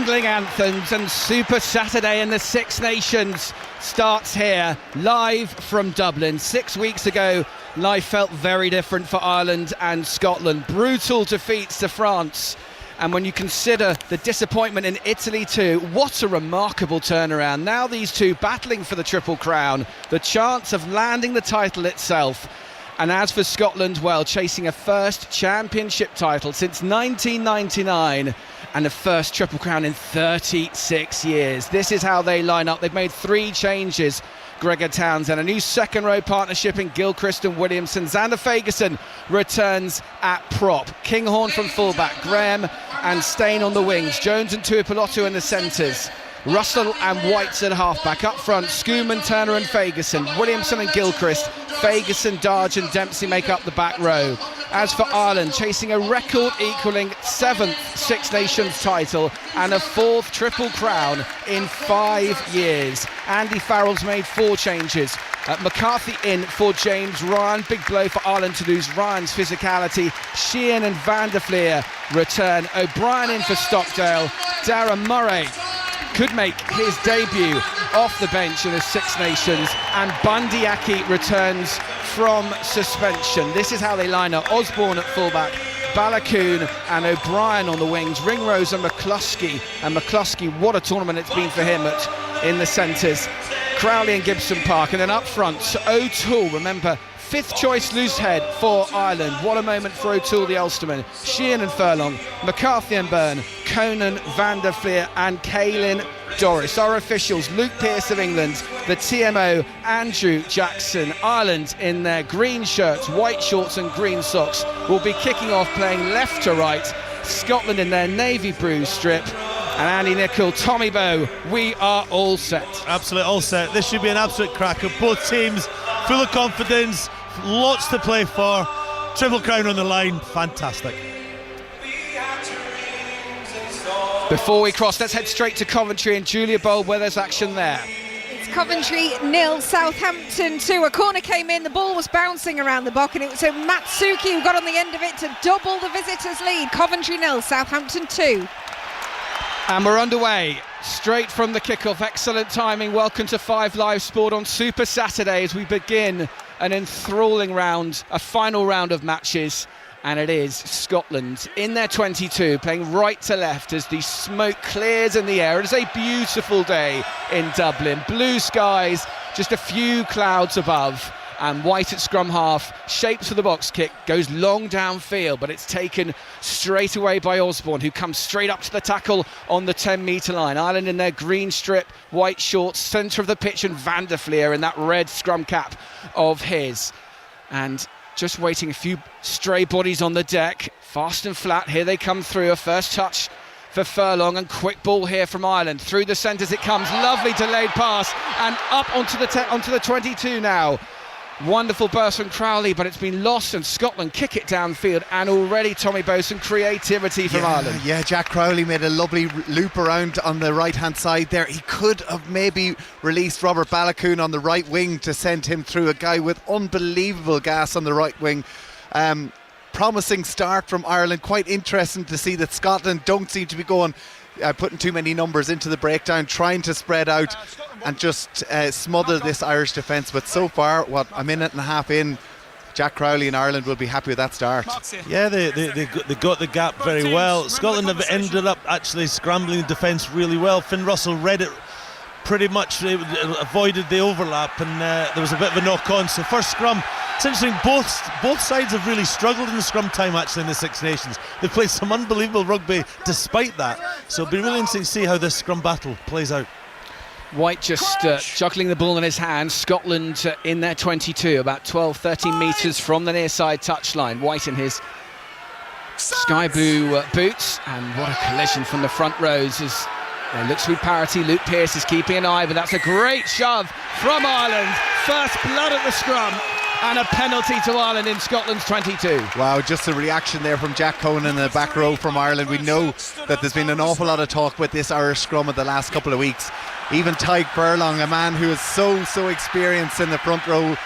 jingling anthems, and Super Saturday in the Six Nations starts here, live from Dublin. 6 weeks ago, life felt very different for Ireland and Scotland. Brutal defeats to France. And when you consider the disappointment in Italy too, what a remarkable turnaround. Now these two battling for the Triple Crown, the chance of landing the title itself. And as for Scotland, well, chasing a first championship title since 1999 and the first Triple Crown in 36 years. This is how they line up. They've made 3 changes. Gregor Townsend, a new second-row partnership in Gilchrist and Williamson. Xander Fagerson returns at prop. Kinghorn from fullback, Graham and Steyn on the wings, Jones and Tuipulotu in the centres. Russell and Whites at halfback. Up front, Schoeman, Turner and Fagerson. Williamson and Gilchrist. Fagerson, Darge and Dempsey make up the back row. As for Ireland, chasing a record-equalling 7th Six Nations title and a 4th Triple Crown in 5 years. Andy Farrell's made 4 changes. McCarthy in for James Ryan. Big blow for Ireland to lose Ryan's physicality. Sheehan and Van der Fleer return. O'Brien in for Stockdale. Darren Murray could make his debut off the bench in the Six Nations, and Bundee Aki returns from suspension. This is how they line up. Osborne at fullback, Balakoon and O'Brien on the wings, Ringrose and McCluskey. And McCluskey, what a tournament it's been for him in the centres. Crowley and Gibson Park, and then up front, O'Toole, remember, 5th choice loose head for Ireland. What a moment for O'Toole, the Ulsterman. Sheehan and Furlong, McCarthy and Byrne, Conan, Van der Fleer and Caelan Doris. Our officials, Luke Pearce of England, the TMO, Andrew Jackson. Ireland in their green shirts, white shorts and green socks will be kicking off playing left to right. Scotland in their navy blue strip. And Andy Nicol, Tommy Bowe, we are all set. Absolutely all set. This should be an absolute cracker. Both teams full of confidence, lots to play for. Triple Crown on the line, fantastic. Before we cross, let's head straight to Coventry and Julia Bowl, where there's action there. It's Coventry 0, Southampton 2. A corner came in, the ball was bouncing around the box, and it was Matsuki who got on the end of it to double the visitors' lead. Coventry 0, Southampton 2. And we're underway, straight from the kickoff. Excellent timing. Welcome to 5 Live Sport on Super Saturday as we begin an enthralling round, a final round of matches. And it is Scotland in their 22, playing right to left as the smoke clears in the air. It is a beautiful day in Dublin. Blue skies, just a few clouds above. And White at scrum half, shapes for the box kick, goes long downfield, but it's taken straight away by Osborne, who comes straight up to the tackle on the 10-metre line. Ireland in their green strip, white shorts, centre of the pitch, and Van der Fleer in that red scrum cap of his. And just waiting, a few stray bodies on the deck, fast and flat, here they come through. A first touch for Furlong, and quick ball here from Ireland. Through the centres it comes, lovely delayed pass, and up onto the 22 now. Wonderful burst from Crowley, but it's been lost, and Scotland kick it downfield, and already Tommy Bowe, some creativity from Ireland. Yeah, Jack Crowley made a lovely loop around on the right-hand side there. He could have maybe released Robert Balakoon on the right wing to send him through. A guy with unbelievable gas on the right wing. Promising start from Ireland. Quite interesting to see that Scotland don't seem to be going putting too many numbers into the breakdown, trying to spread out and just smother this Irish defence. But so far, a minute and a half in, Jack Crowley and Ireland will be happy with that start. Yeah, they got the gap very well. Scotland have ended up actually scrambling the defence really well. Finn Russell read it pretty much, avoided the overlap, and there was a bit of a knock-on. So first scrum, it's interesting, both sides have really struggled in the scrum time actually in the Six Nations. They've played some unbelievable rugby despite that. So it'll be really interesting to see how this scrum battle plays out. White just juggling the ball in his hand. Scotland in their 22, about 12-13 metres from the near side touchline. White in his sky blue boots, and what a collision from the front rows as there looks to be parity. Luke Pearce is keeping an eye, but that's a great shove from Ireland. First blood at the scrum, and a penalty to Ireland in Scotland's 22. Wow, just a reaction there from Jack Conan in the back row from Ireland. We know that there's been an awful lot of talk about this Irish scrum in the last couple of weeks. Even Tadhg Furlong, a man who is so experienced in the front row,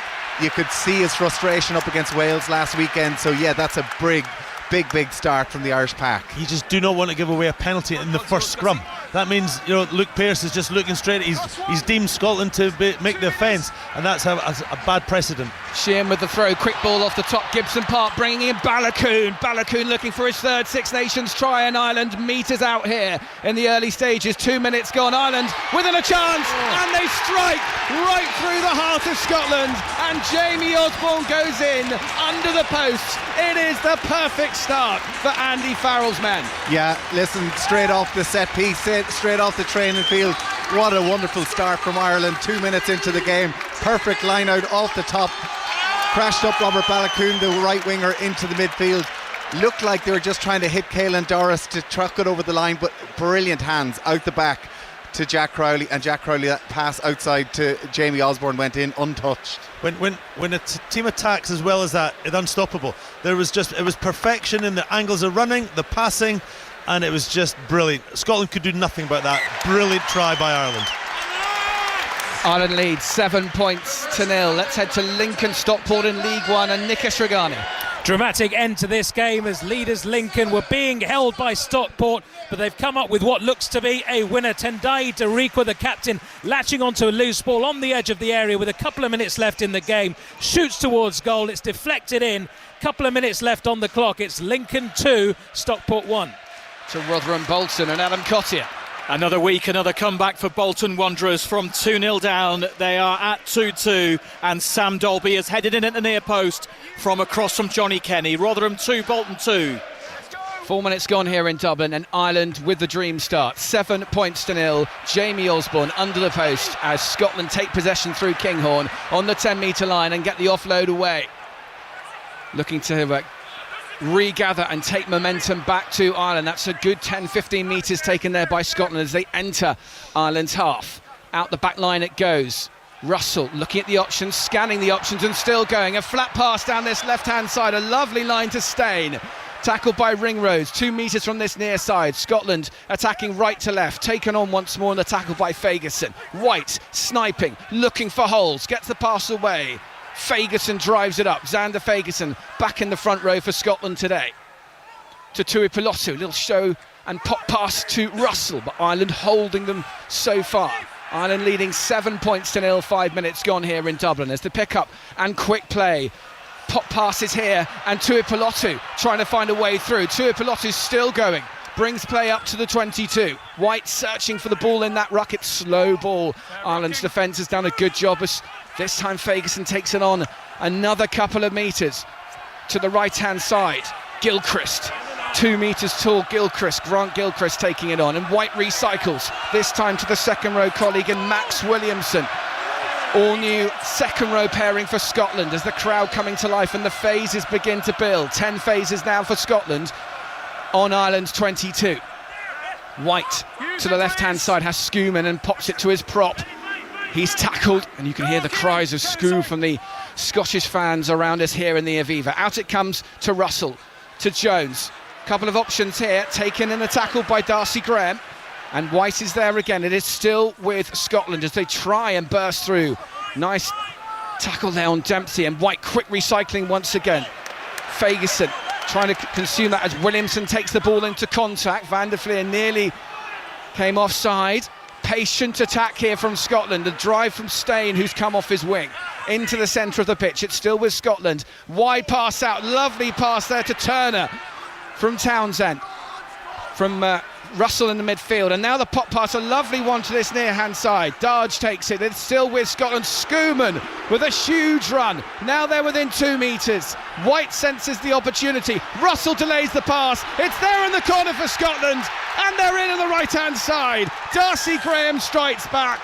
you could see his frustration up against Wales last weekend. So yeah, that's a big big start from the Irish pack. You just do not want to give away a penalty in the first scrum. That means, you know, Luke Pearce is just looking straight. He's deemed Scotland to make the offence, and that's a bad precedent. Sheehan with the throw, quick ball off the top. Gibson Park bringing in Baloucoune. Baloucoune looking for his third Six Nations try, and Ireland meters out here in the early stages. 2 minutes gone. Ireland within a chance, and they strike right through the heart of Scotland, and Jamie Osborne goes in under the posts. It is the perfect start for Andy Farrell's men. Yeah, listen, straight off the set piece, straight off the training field. What a wonderful start from Ireland. 2 minutes into the game, perfect line out off the top. Crashed up Robert Baloucoune, the right winger, into the midfield. Looked like they were just trying to hit Caelan Doris to truck it over the line, but brilliant hands out the back to Jack Crowley, and Jack Crowley, that pass outside to Jamie Osborne went in untouched. When a team attacks as well as that, it's unstoppable. It was perfection in the angles of running, the passing, and it was just brilliant. Scotland could do nothing about that. Brilliant try by Ireland. Ireland leads 7 points to 0. Let's head to Lincoln Stockport in League One and Nikesh Regani. Dramatic end to this game as leaders Lincoln were being held by Stockport, but they've come up with what looks to be a winner. Tendai Darikwa, the captain, latching onto a loose ball on the edge of the area with a couple of minutes left in the game, shoots towards goal, it's deflected in, couple of minutes left on the clock. It's Lincoln 2, Stockport 1. To Rotherham Bolton and Adam Cottier. Another week, another comeback for Bolton Wanderers from 2-0 down. They are at 2-2, and Sam Dolby has headed in at the near post from across from Johnny Kenny. Rotherham 2, Bolton 2. 4 minutes gone here in Dublin, and Ireland with the dream start. 7 points to 0. Jamie Osborne under the post as Scotland take possession through Kinghorn on the 10-metre line and get the offload away. Looking to regather and take momentum back to Ireland. That's a good 10-15 metres taken there by Scotland as they enter Ireland's half. Out the back line it goes. Russell looking at the options, scanning the options, and still going. A flat pass down this left-hand side, a lovely line to Stain. Tackled by Ringrose, 2 metres from this near side. Scotland attacking right to left, taken on once more in the tackle by Fagerson. White sniping, looking for holes, gets the pass away. Fagerson drives it up. Xander Fagerson back in the front row for Scotland today. To Tuipulotu, little show and pop pass to Russell, but Ireland holding them so far. Ireland leading 7 points to 0, 5 minutes gone here in Dublin. As the pick up and quick play. Pop passes here, and Tuipulotu trying to find a way through. Tuipulotu's still going. Brings play up to the 22. White searching for the ball in that ruck. It's slow ball. Ireland's defence has done a good job. This time Fagerson takes it on another couple of metres to the right-hand side. Gilchrist, 2 metres tall Gilchrist, Grant Gilchrist taking it on, and White recycles, this time to the second row colleague and Max Williamson. All new second row pairing for Scotland as the crowd coming to life and the phases begin to build. 10 phases now for Scotland on Ireland's 22. White to the left-hand side has Schumann and pops it to his prop. He's tackled, and you can hear the cries of Scoo from the Scottish fans around us here in the Aviva. Out it comes to Russell, to Jones. Couple of options here, taken in the tackle by Darcy Graham. And White is there again. It is still with Scotland as they try and burst through. Nice tackle there on Dempsey, and White quick recycling once again. Fagerson trying to consume that as Williamson takes the ball into contact. Van der Fleer nearly came offside. Patient attack here from Scotland. A drive from Stain, who's come off his wing into the centre of the pitch. It's still with Scotland. Wide pass out. Lovely pass there to Turner from Townsend. From Russell in the midfield, and now the pop pass, a lovely one to this near hand side. Darge takes it. It's still with Scotland. Schumann with a huge run. Now they're within 2 metres. White senses the opportunity. Russell delays the pass. It's there in the corner for Scotland, and they're in on the right hand side. Darcy Graham strikes back.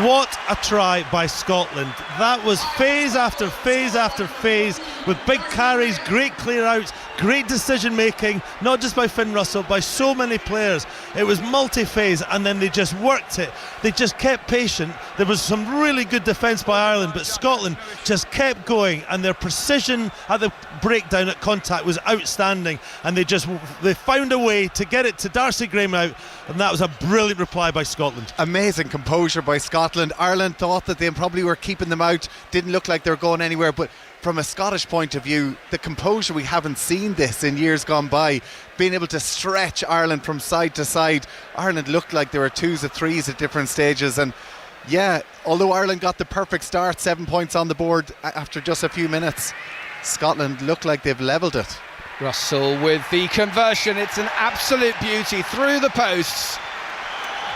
What a try by Scotland. That was phase after phase after phase with big carries, great clear outs, great decision making, not just by Finn Russell, by so many players. It was multi-phase, and then they just worked it. They just kept patient. There was some really good defence by Ireland, but Scotland just kept going, and their precision at the breakdown at contact was outstanding, and they found a way to get it to Darcy Graham out, and that was a brilliant reply by Scotland. Amazing composure by Scotland. Ireland thought that they probably were keeping them out, didn't look like they were going anywhere, but from a Scottish point of view, the composure, we haven't seen this in years gone by, being able to stretch Ireland from side to side. Ireland looked like there were 2s or 3s at different stages, and yeah, although Ireland got the perfect start, 7 points on the board after just a few minutes, Scotland look like they've levelled it. Russell with the conversion. It's an absolute beauty through the posts.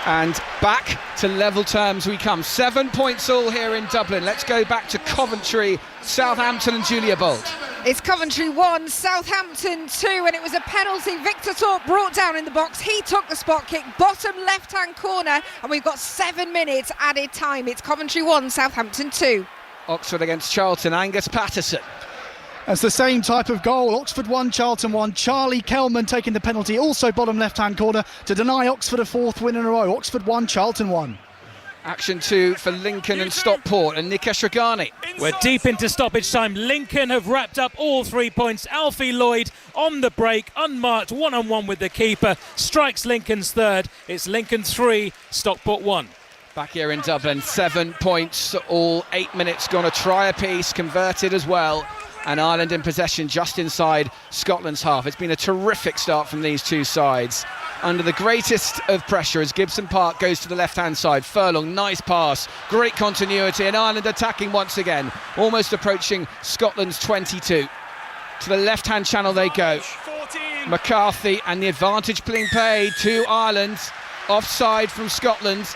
And back to level terms we come. 7 points all here in Dublin. Let's go back to Coventry, Southampton and Julia Bolt. It's Coventry 1, Southampton 2, and it was a penalty. Victor Thorpe brought down in the box. He took the spot kick, bottom left-hand corner, and we've got 7 minutes added time. It's Coventry 1, Southampton 2. Oxford against Charlton, Angus Patterson. It's the same type of goal. Oxford 1, Charlton 1. Charlie Kelman taking the penalty, also bottom left-hand corner, to deny Oxford a 4th win in a row. Oxford 1, Charlton 1. Action 2 for Lincoln and Stockport and Nikesh Ragani. We're deep into stoppage time. Lincoln have wrapped up all 3 points. Alfie Lloyd on the break, unmarked, one-on-one with the keeper. Strikes Lincoln's 3rd. It's Lincoln 3, Stockport 1. Back here in Dublin, 7 points, all 8 minutes gone. A try apiece, converted as well. And Ireland in possession just inside Scotland's half. It's been a terrific start from these two sides. Under the greatest of pressure as Gibson Park goes to the left-hand side. Furlong, nice pass, great continuity, and Ireland attacking once again, almost approaching Scotland's 22. To the left-hand channel they go. 14. McCarthy, and the advantage being paid to Ireland. Offside from Scotland.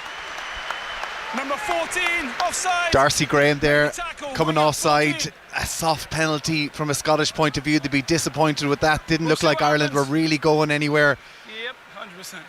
Number 14, offside. Darcy Graham there, Tackle, coming offside. A soft penalty from a Scottish point of view. They'd be disappointed with that. Didn't look like Ireland were really going anywhere. Yep, 100%.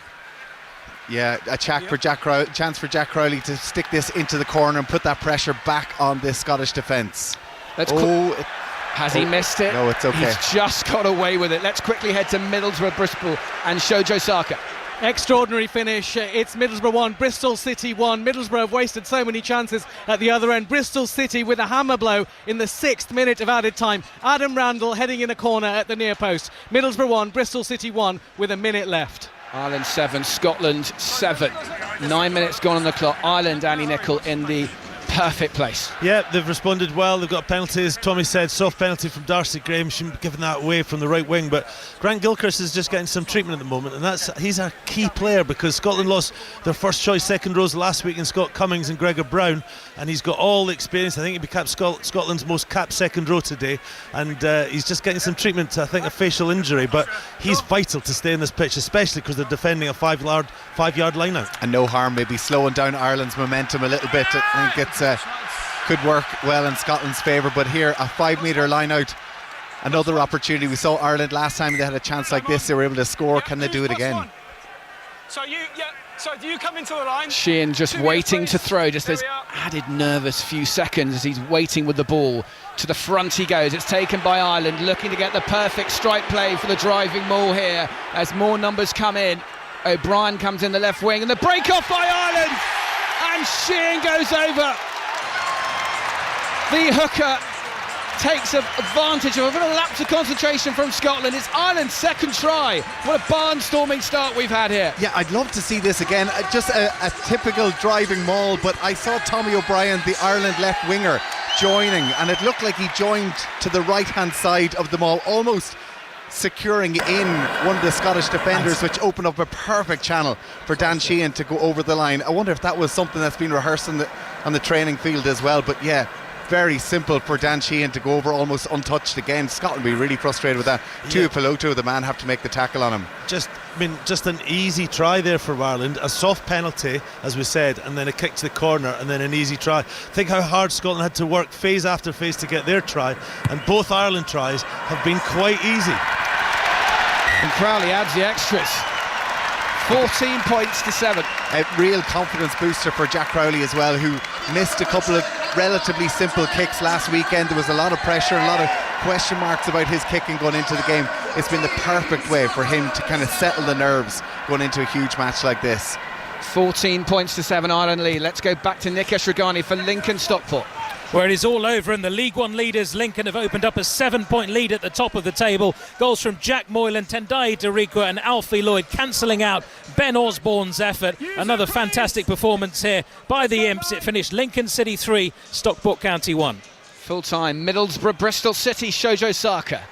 Yeah, a chance for Jack Crowley to stick this into the corner and put that pressure back on this Scottish defence. Has he missed it? No, it's okay. He's just got away with it. Let's quickly head to Middlesbrough, Bristol and Shojo Saka. Extraordinary finish. It's Middlesbrough 1, Bristol City 1. Middlesbrough have wasted so many chances at the other end. Bristol City with a hammer blow in the 6th minute of added time. Adam Randall heading in a corner at the near post. Middlesbrough 1, Bristol City 1 with a minute left. Ireland 7, Scotland 7. 9 minutes gone on the clock. Ireland, Annie Nicol in the perfect place. Yeah, they've responded well. They've got penalties. Tommy said soft penalty from Darcy Graham. Shouldn't be giving that away from the right wing, but Grant Gilchrist is just getting some treatment at the moment, and he's a key player because Scotland lost their first choice second rows last week in Scott Cummings and Gregor Brown, and he's got all the experience. I think he became Scotland's most capped second row today, and he's just getting some treatment. I think a facial injury, but he's vital to stay in this pitch, especially because they're defending a 5-yard line out. And no harm maybe slowing down Ireland's momentum a little bit. I think it's could work well in Scotland's favour, but here a 5-metre line out, another opportunity. We saw Ireland last time they had a chance like this, they were able to score. Can they do it again? So do you come into the line? Sheehan just waiting to throw, just this added nervous few seconds as he's waiting with the ball. To the front he goes. It's taken by Ireland, looking to get the perfect strike play for the driving maul here as more numbers come in. O'Brien comes in the left wing, and the break off by Ireland, and Sheehan goes over. The hooker takes advantage of a bit of lapse of concentration from Scotland. It's Ireland's second try. What a barnstorming start we've had here. Yeah, I'd love to see this again. Just a typical driving maul, but I saw Tommy O'Brien, the Ireland left winger, joining, and it looked like he joined to the right-hand side of the maul, almost securing in one of the Scottish defenders, which opened up a perfect channel for Dan Sheehan to go over the line. I wonder if that was something that's been rehearsed on the training field as well, but yeah, very simple for Dan Sheehan to go over almost untouched again. Scotland will be really frustrated with that. Tua Piloto, the man, have to make the tackle on him. Just an easy try there for Ireland. A soft penalty, as we said, and then a kick to the corner, and then an easy try. Think how hard Scotland had to work phase after phase to get their try, and both Ireland tries have been quite easy. And Crowley adds the extras. 14 points to 7. A real confidence booster for Jack Crowley as well, who missed a couple of relatively simple kicks last weekend. There was a lot of pressure, a lot of question marks about his kicking going into the game. It's been the perfect way for him to kind of settle the nerves going into a huge match like this. 14 points to 7, Ireland lead. Let's go back to Nikesh Ragani for Lincoln Stockport. Where it is all over, and the League One leaders Lincoln have opened up a 7-point lead at the top of the table. Goals from Jack Moylan, Tendai Darikwa and Alfie Lloyd cancelling out Ben Osborne's effort. Another fantastic performance here by the Imps. It finished Lincoln City 3, Stockport County 1. Full time, Middlesbrough, Bristol City, Shojo Saka.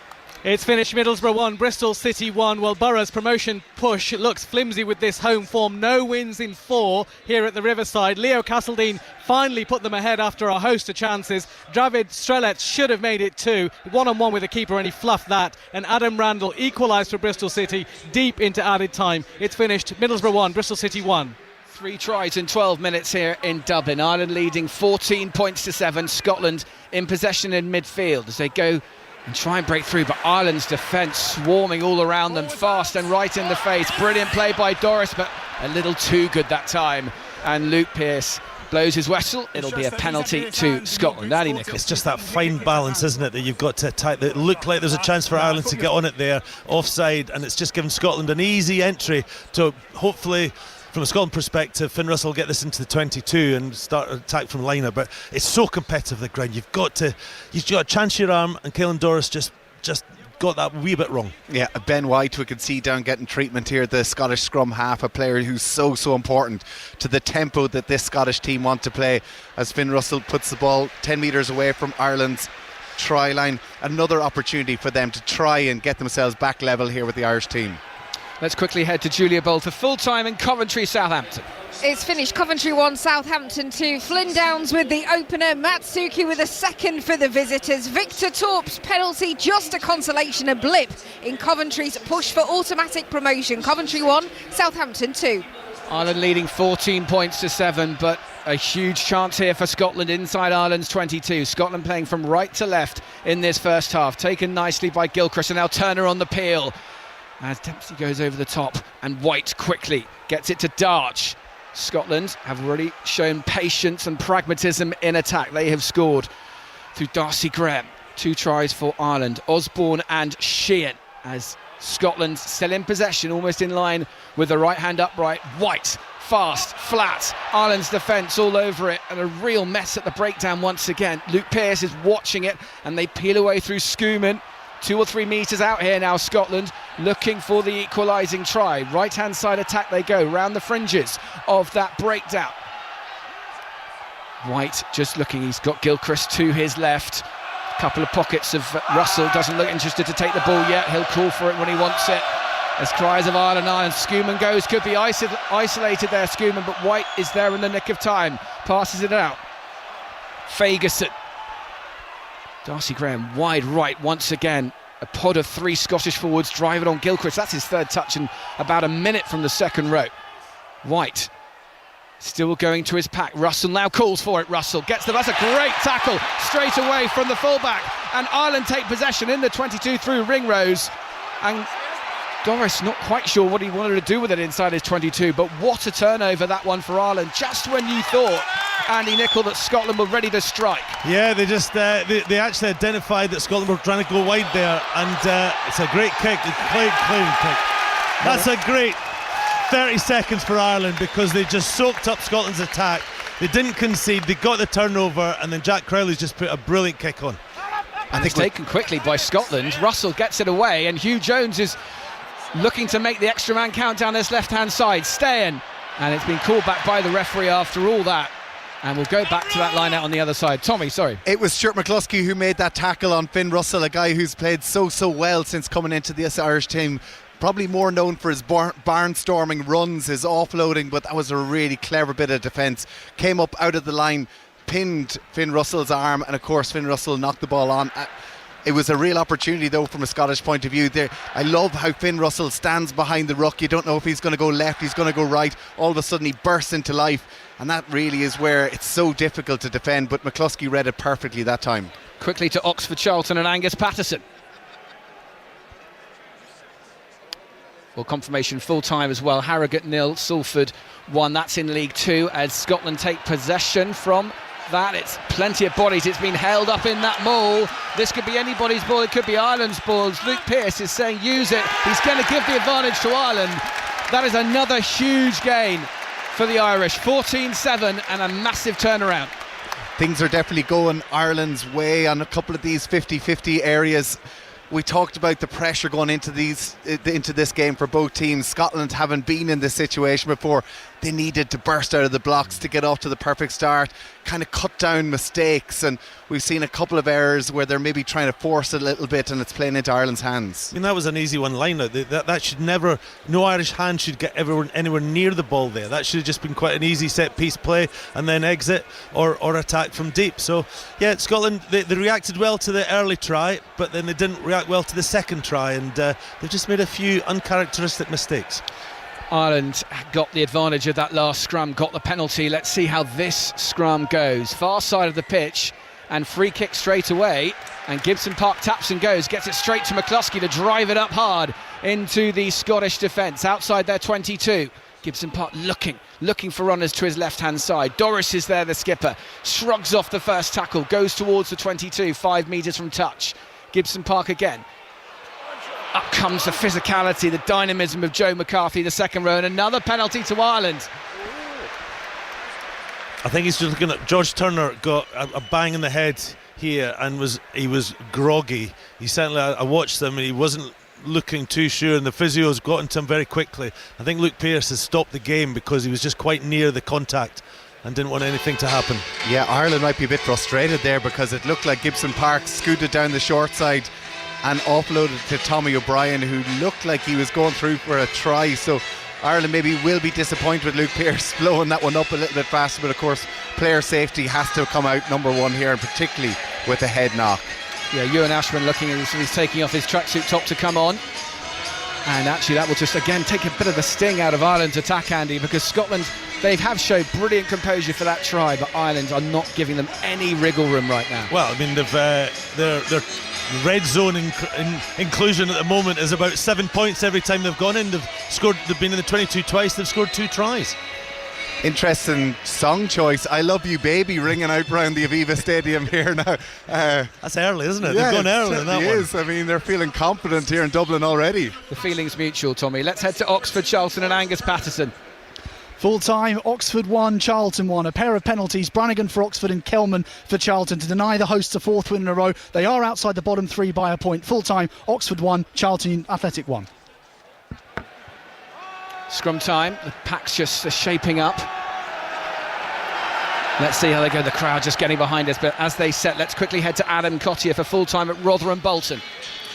It's finished Middlesbrough 1, Bristol City 1. Well, Borough's promotion push looks flimsy with this home form. No wins in 4 here at the Riverside. Leo Castledine finally put them ahead after a host of chances. David Strelec should have made it 2. One-on-one with the keeper and he fluffed that. And Adam Randall equalised for Bristol City deep into added time. It's finished Middlesbrough 1, Bristol City 1. 3 tries in 12 minutes here in Dublin. Ireland leading 14 points to 7. Scotland in possession in midfield as they go and try and break through, but Ireland's defence swarming all around them, fast and right in the face. Brilliant play by Doris, but a little too good that time. And Luke Pearce blows his whistle. It'll be a penalty to Scotland. Andy Nicholl. It's just that fine balance, isn't it, that you've got to attack. It looked like there's a chance for Ireland to get on it there, offside, and it's just given Scotland an easy entry to hopefully, from a Scotland perspective, Finn Russell will get this into the 22 and start an attack from liner. But it's so competitive, the ground. You've got to chance your arm, and Caelan Doris just got that wee bit wrong. Yeah, Ben White, we could see down getting treatment here, the Scottish scrum half, a player who's so important to the tempo that this Scottish team want to play, as Finn Russell puts the ball 10 metres away from Ireland's try line. Another opportunity for them to try and get themselves back level here with the Irish team. Let's quickly head to Julia Bowl for full time in Coventry, Southampton. It's finished Coventry 1, Southampton 2. Flynn Downs with the opener, Matsuki with a second for the visitors. Victor Torp's penalty, just a consolation, a blip in Coventry's push for automatic promotion. Coventry 1, Southampton 2. Ireland leading 14 points to 7, but a huge chance here for Scotland inside Ireland's 22. Scotland playing from right to left in this first half, taken nicely by Gilchrist, and now Turner on the peel as Dempsey goes over the top, and White quickly gets it to Darch. Scotland have already shown patience and pragmatism in attack. They have scored through Darcy Graham. 2 tries for Ireland, Osborne and Sheehan, as Scotland still in possession, almost in line with the right hand upright. White, fast, flat, Ireland's defence all over it, and a real mess at the breakdown once again. Luke Pearce is watching it, and they peel away through Schumann. 2 or 3 metres out here now, Scotland looking for the equalising try. Right hand side attack they go, round the fringes of that breakdown. White just looking, he's got Gilchrist to his left. Couple of pockets of Russell, doesn't look interested to take the ball yet. He'll call for it when he wants it. As cries of Ireland, Schumann goes, could be isolated there, Schumann, but White is there in the nick of time. Passes it out. Fagerson. Darcy Graham wide right once again. A pod of 3 Scottish forwards driving on Gilchrist. That's his third touch in about a minute from the second row. White still going to his pack. Russell now calls for it. Russell gets that's a great tackle straight away from the fullback. And Ireland take possession in the 22 through Ringrose. And Doris not quite sure what he wanted to do with it inside his 22, but what a turnover that one for Ireland, just when you thought, Andy Nicholl, that Scotland were ready to strike. Yeah, they just they actually identified that Scotland were trying to go wide there, and it's a great kick, a clean kick. That's a great 30 seconds for Ireland, because they just soaked up Scotland's attack. They didn't concede, they got the turnover, and then Jack Crowley's just put a brilliant kick on. I think it's taken quickly by Scotland. Russell gets it away, and Hugh Jones is looking to make the extra man count down this left-hand side. Staying, and it's been called back by the referee after all that. And we'll go back to that line out on the other side. Tommy, sorry. It was Stuart McCluskey who made that tackle on Finn Russell, a guy who's played so well since coming into this Irish team. Probably more known for his barnstorming runs, his offloading, but that was a really clever bit of defence. Came up out of the line, pinned Finn Russell's arm, and of course Finn Russell knocked the ball on. It was a real opportunity though from a Scottish point of view there. I love how Finn Russell stands behind the ruck. You don't know if he's going to go left, he's going to go right. All of a sudden he bursts into life, and that really is where it's so difficult to defend, but McCluskey read it perfectly that time. Quickly to Oxford Charlton and Angus Patterson. Well, confirmation full time as well. Harrogate 0, Salford 1. That's in League 2 as Scotland take possession from that. It's plenty of bodies. It's been held up in that maul. This could be anybody's ball. It could be Ireland's balls. Luke Pearce is saying use it. He's going to give the advantage to Ireland. That is another huge gain for the Irish. 14-7 and a massive turnaround. Things are definitely going Ireland's way on a couple of these 50-50 areas. we talked about the pressure going into this game for both teams. Scotland haven't been in this situation before. They needed to burst out of the blocks to get off to the perfect start, kind of cut down mistakes, and we've seen a couple of errors where they're maybe trying to force it a little bit and it's playing into Ireland's hands. I mean, that was an easy one line out. That should never, no Irish hand should get everyone anywhere near the ball there. That should have just been quite an easy set piece play and then exit or attack from deep. So yeah, Scotland, they reacted well to the early try, but then they didn't react well to the second try, and they've just made a few uncharacteristic mistakes. Ireland got the advantage of that last scrum, got the penalty. Let's see how this scrum goes. Far side of the pitch, and free kick straight away, and Gibson Park taps and goes, gets it straight to McCluskey to drive it up hard into the Scottish defence outside their 22. Gibson Park looking for runners to his left hand side. Doris is there, the skipper, shrugs off the first tackle, goes towards the 22, 5 metres from touch. Gibson Park again. Up comes the physicality, the dynamism of Joe McCarthy, the second row, and another penalty to Ireland. I think he's just looking at George Turner got a bang in the head here and he was groggy. He certainly, I watched him and he wasn't looking too sure, and the physios got into him very quickly. I think Luke Pearce has stopped the game because he was just quite near the contact and didn't want anything to happen. Yeah, Ireland might be a bit frustrated there because it looked like Gibson Park scooted down the short side and offloaded to Tommy O'Brien, who looked like he was going through for a try. So Ireland maybe will be disappointed with Luke Pearce blowing that one up a little bit faster, but of course player safety has to come out number one here, and particularly with a head knock. Yeah, Ewan Ashman looking as he's taking off his tracksuit top to come on, and actually that will just again take a bit of the sting out of Ireland's attack, Andy, because Scotland, they have showed brilliant composure for that try, but Ireland are not giving them any wriggle room right now. Well, I mean, their red zone inclusion at the moment is about 7 points every time they've gone in. They've been in the 22 twice. They've scored 2 tries. Interesting song choice. I Love You Baby ringing out round the Aviva Stadium here now. That's early, isn't it? Yeah, they've gone early in that one. It is. I mean, they're feeling confident here in Dublin already. The feeling's mutual, Tommy. Let's head to Oxford, Charlton and Angus Patterson. Full time, Oxford 1, Charlton 1. A pair of penalties, Brannigan for Oxford and Kelman for Charlton, to deny the hosts a 4th win in a row. They are outside the bottom 3 by a point. Full time, Oxford 1, Charlton Athletic 1. Scrum time, the pack's just shaping up. Let's see how they go. The crowd just getting behind us, but as they set, let's quickly head to Adam Cottier for full time at Rotherham Bolton.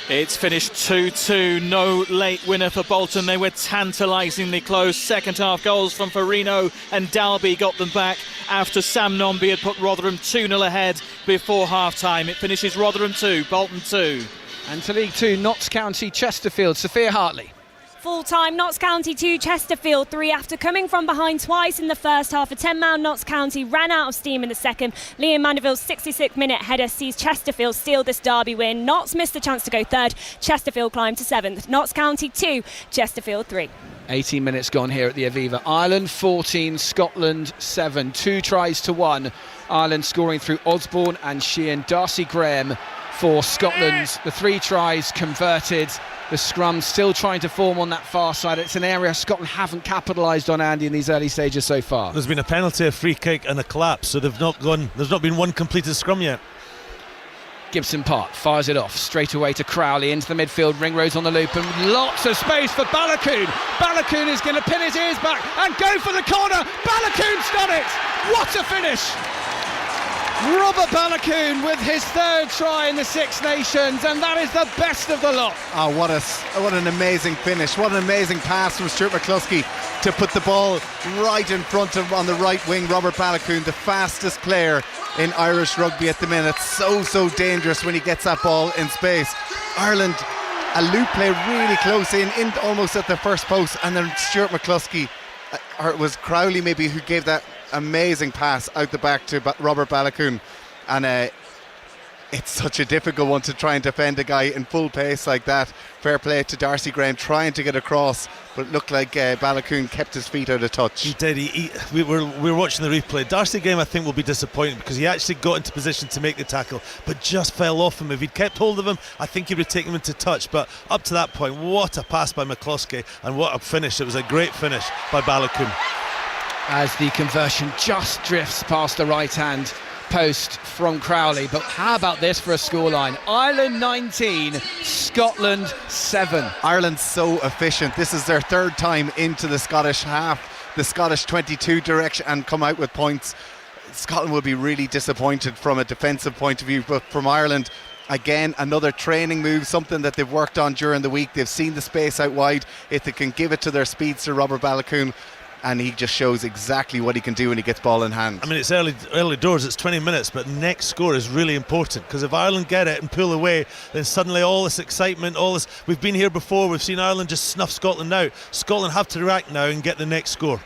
It's finished 2-2, no late winner for Bolton. They were tantalisingly close. Second half goals from Farino and Dalby got them back after Sam Nombi had put Rotherham 2-0 ahead before half-time. It finishes Rotherham 2, Bolton 2. And to League 2, Notts County, Chesterfield, Sophia Hartley. Full-time, Notts County 2, Chesterfield 3. After coming from behind twice in the first half, a 10-man Notts County ran out of steam in the second. Liam Mandeville's 66th-minute header sees Chesterfield steal this derby win. Notts missed the chance to go third. Chesterfield climbed to 7th. Notts County 2, Chesterfield 3. 18 minutes gone here at the Aviva. Ireland 14, Scotland 7. 2 tries to 1. Ireland scoring through Osborne and Sheehan. Darcy Graham for Scotland. The 3 tries converted. The scrum still trying to form on that far side. It's an area Scotland haven't capitalised on, Andy, in these early stages so far. There's been a penalty, a free kick and a collapse, so there's not been one completed scrum yet. Gibson Park fires it off straight away to Crowley into the midfield. Ringrose on the loop and lots of space for Baloucoune. Baloucoune is going to pin his ears back and go for the corner. Baloucoune's done it. What a finish! Robert Baloucoune with his 3rd try in the Six Nations, and that is the best of the lot. Oh, what an amazing finish. What an amazing pass from Stuart McCluskey to put the ball right in front of, on the right wing, Robert Baloucoune, the fastest player in Irish rugby at the minute. So dangerous when he gets that ball in space. Ireland, a loop play really close in almost at the first post, and then Stuart McCluskey, or it was Crowley maybe, who gave that amazing pass out the back to Robert Baloucoune, and it's such a difficult one to try and defend a guy in full pace like that. Fair play to Darcy Graham trying to get across, but it looked like Baloucoune kept his feet out of touch. He did. We were watching the replay. Darcy Graham, I think, will be disappointed because he actually got into position to make the tackle but just fell off him. If he'd kept hold of him, I think he would have taken him into touch, but up to that point, what a pass by McCluskey and what a finish. It was a great finish by Baloucoune. As the conversion just drifts past the right hand post from Crowley. But how about this for a scoreline? Ireland 19, Scotland 7. Ireland's so efficient. This is their third time into the Scottish half, the Scottish 22 direction, and come out with points. Scotland will be really disappointed from a defensive point of view, but from Ireland, again, another training move, something that they've worked on during the week. They've seen the space out wide. If they can give it to their speedster, Robert Balakoon, and he just shows exactly what he can do when he gets ball in hand. I mean, it's early doors, it's 20 minutes, but next score is really important, because if Ireland get it and pull away, then suddenly all this excitement, all this, we've been here before, we've seen Ireland just snuff Scotland out. Scotland have to react now and get the next score.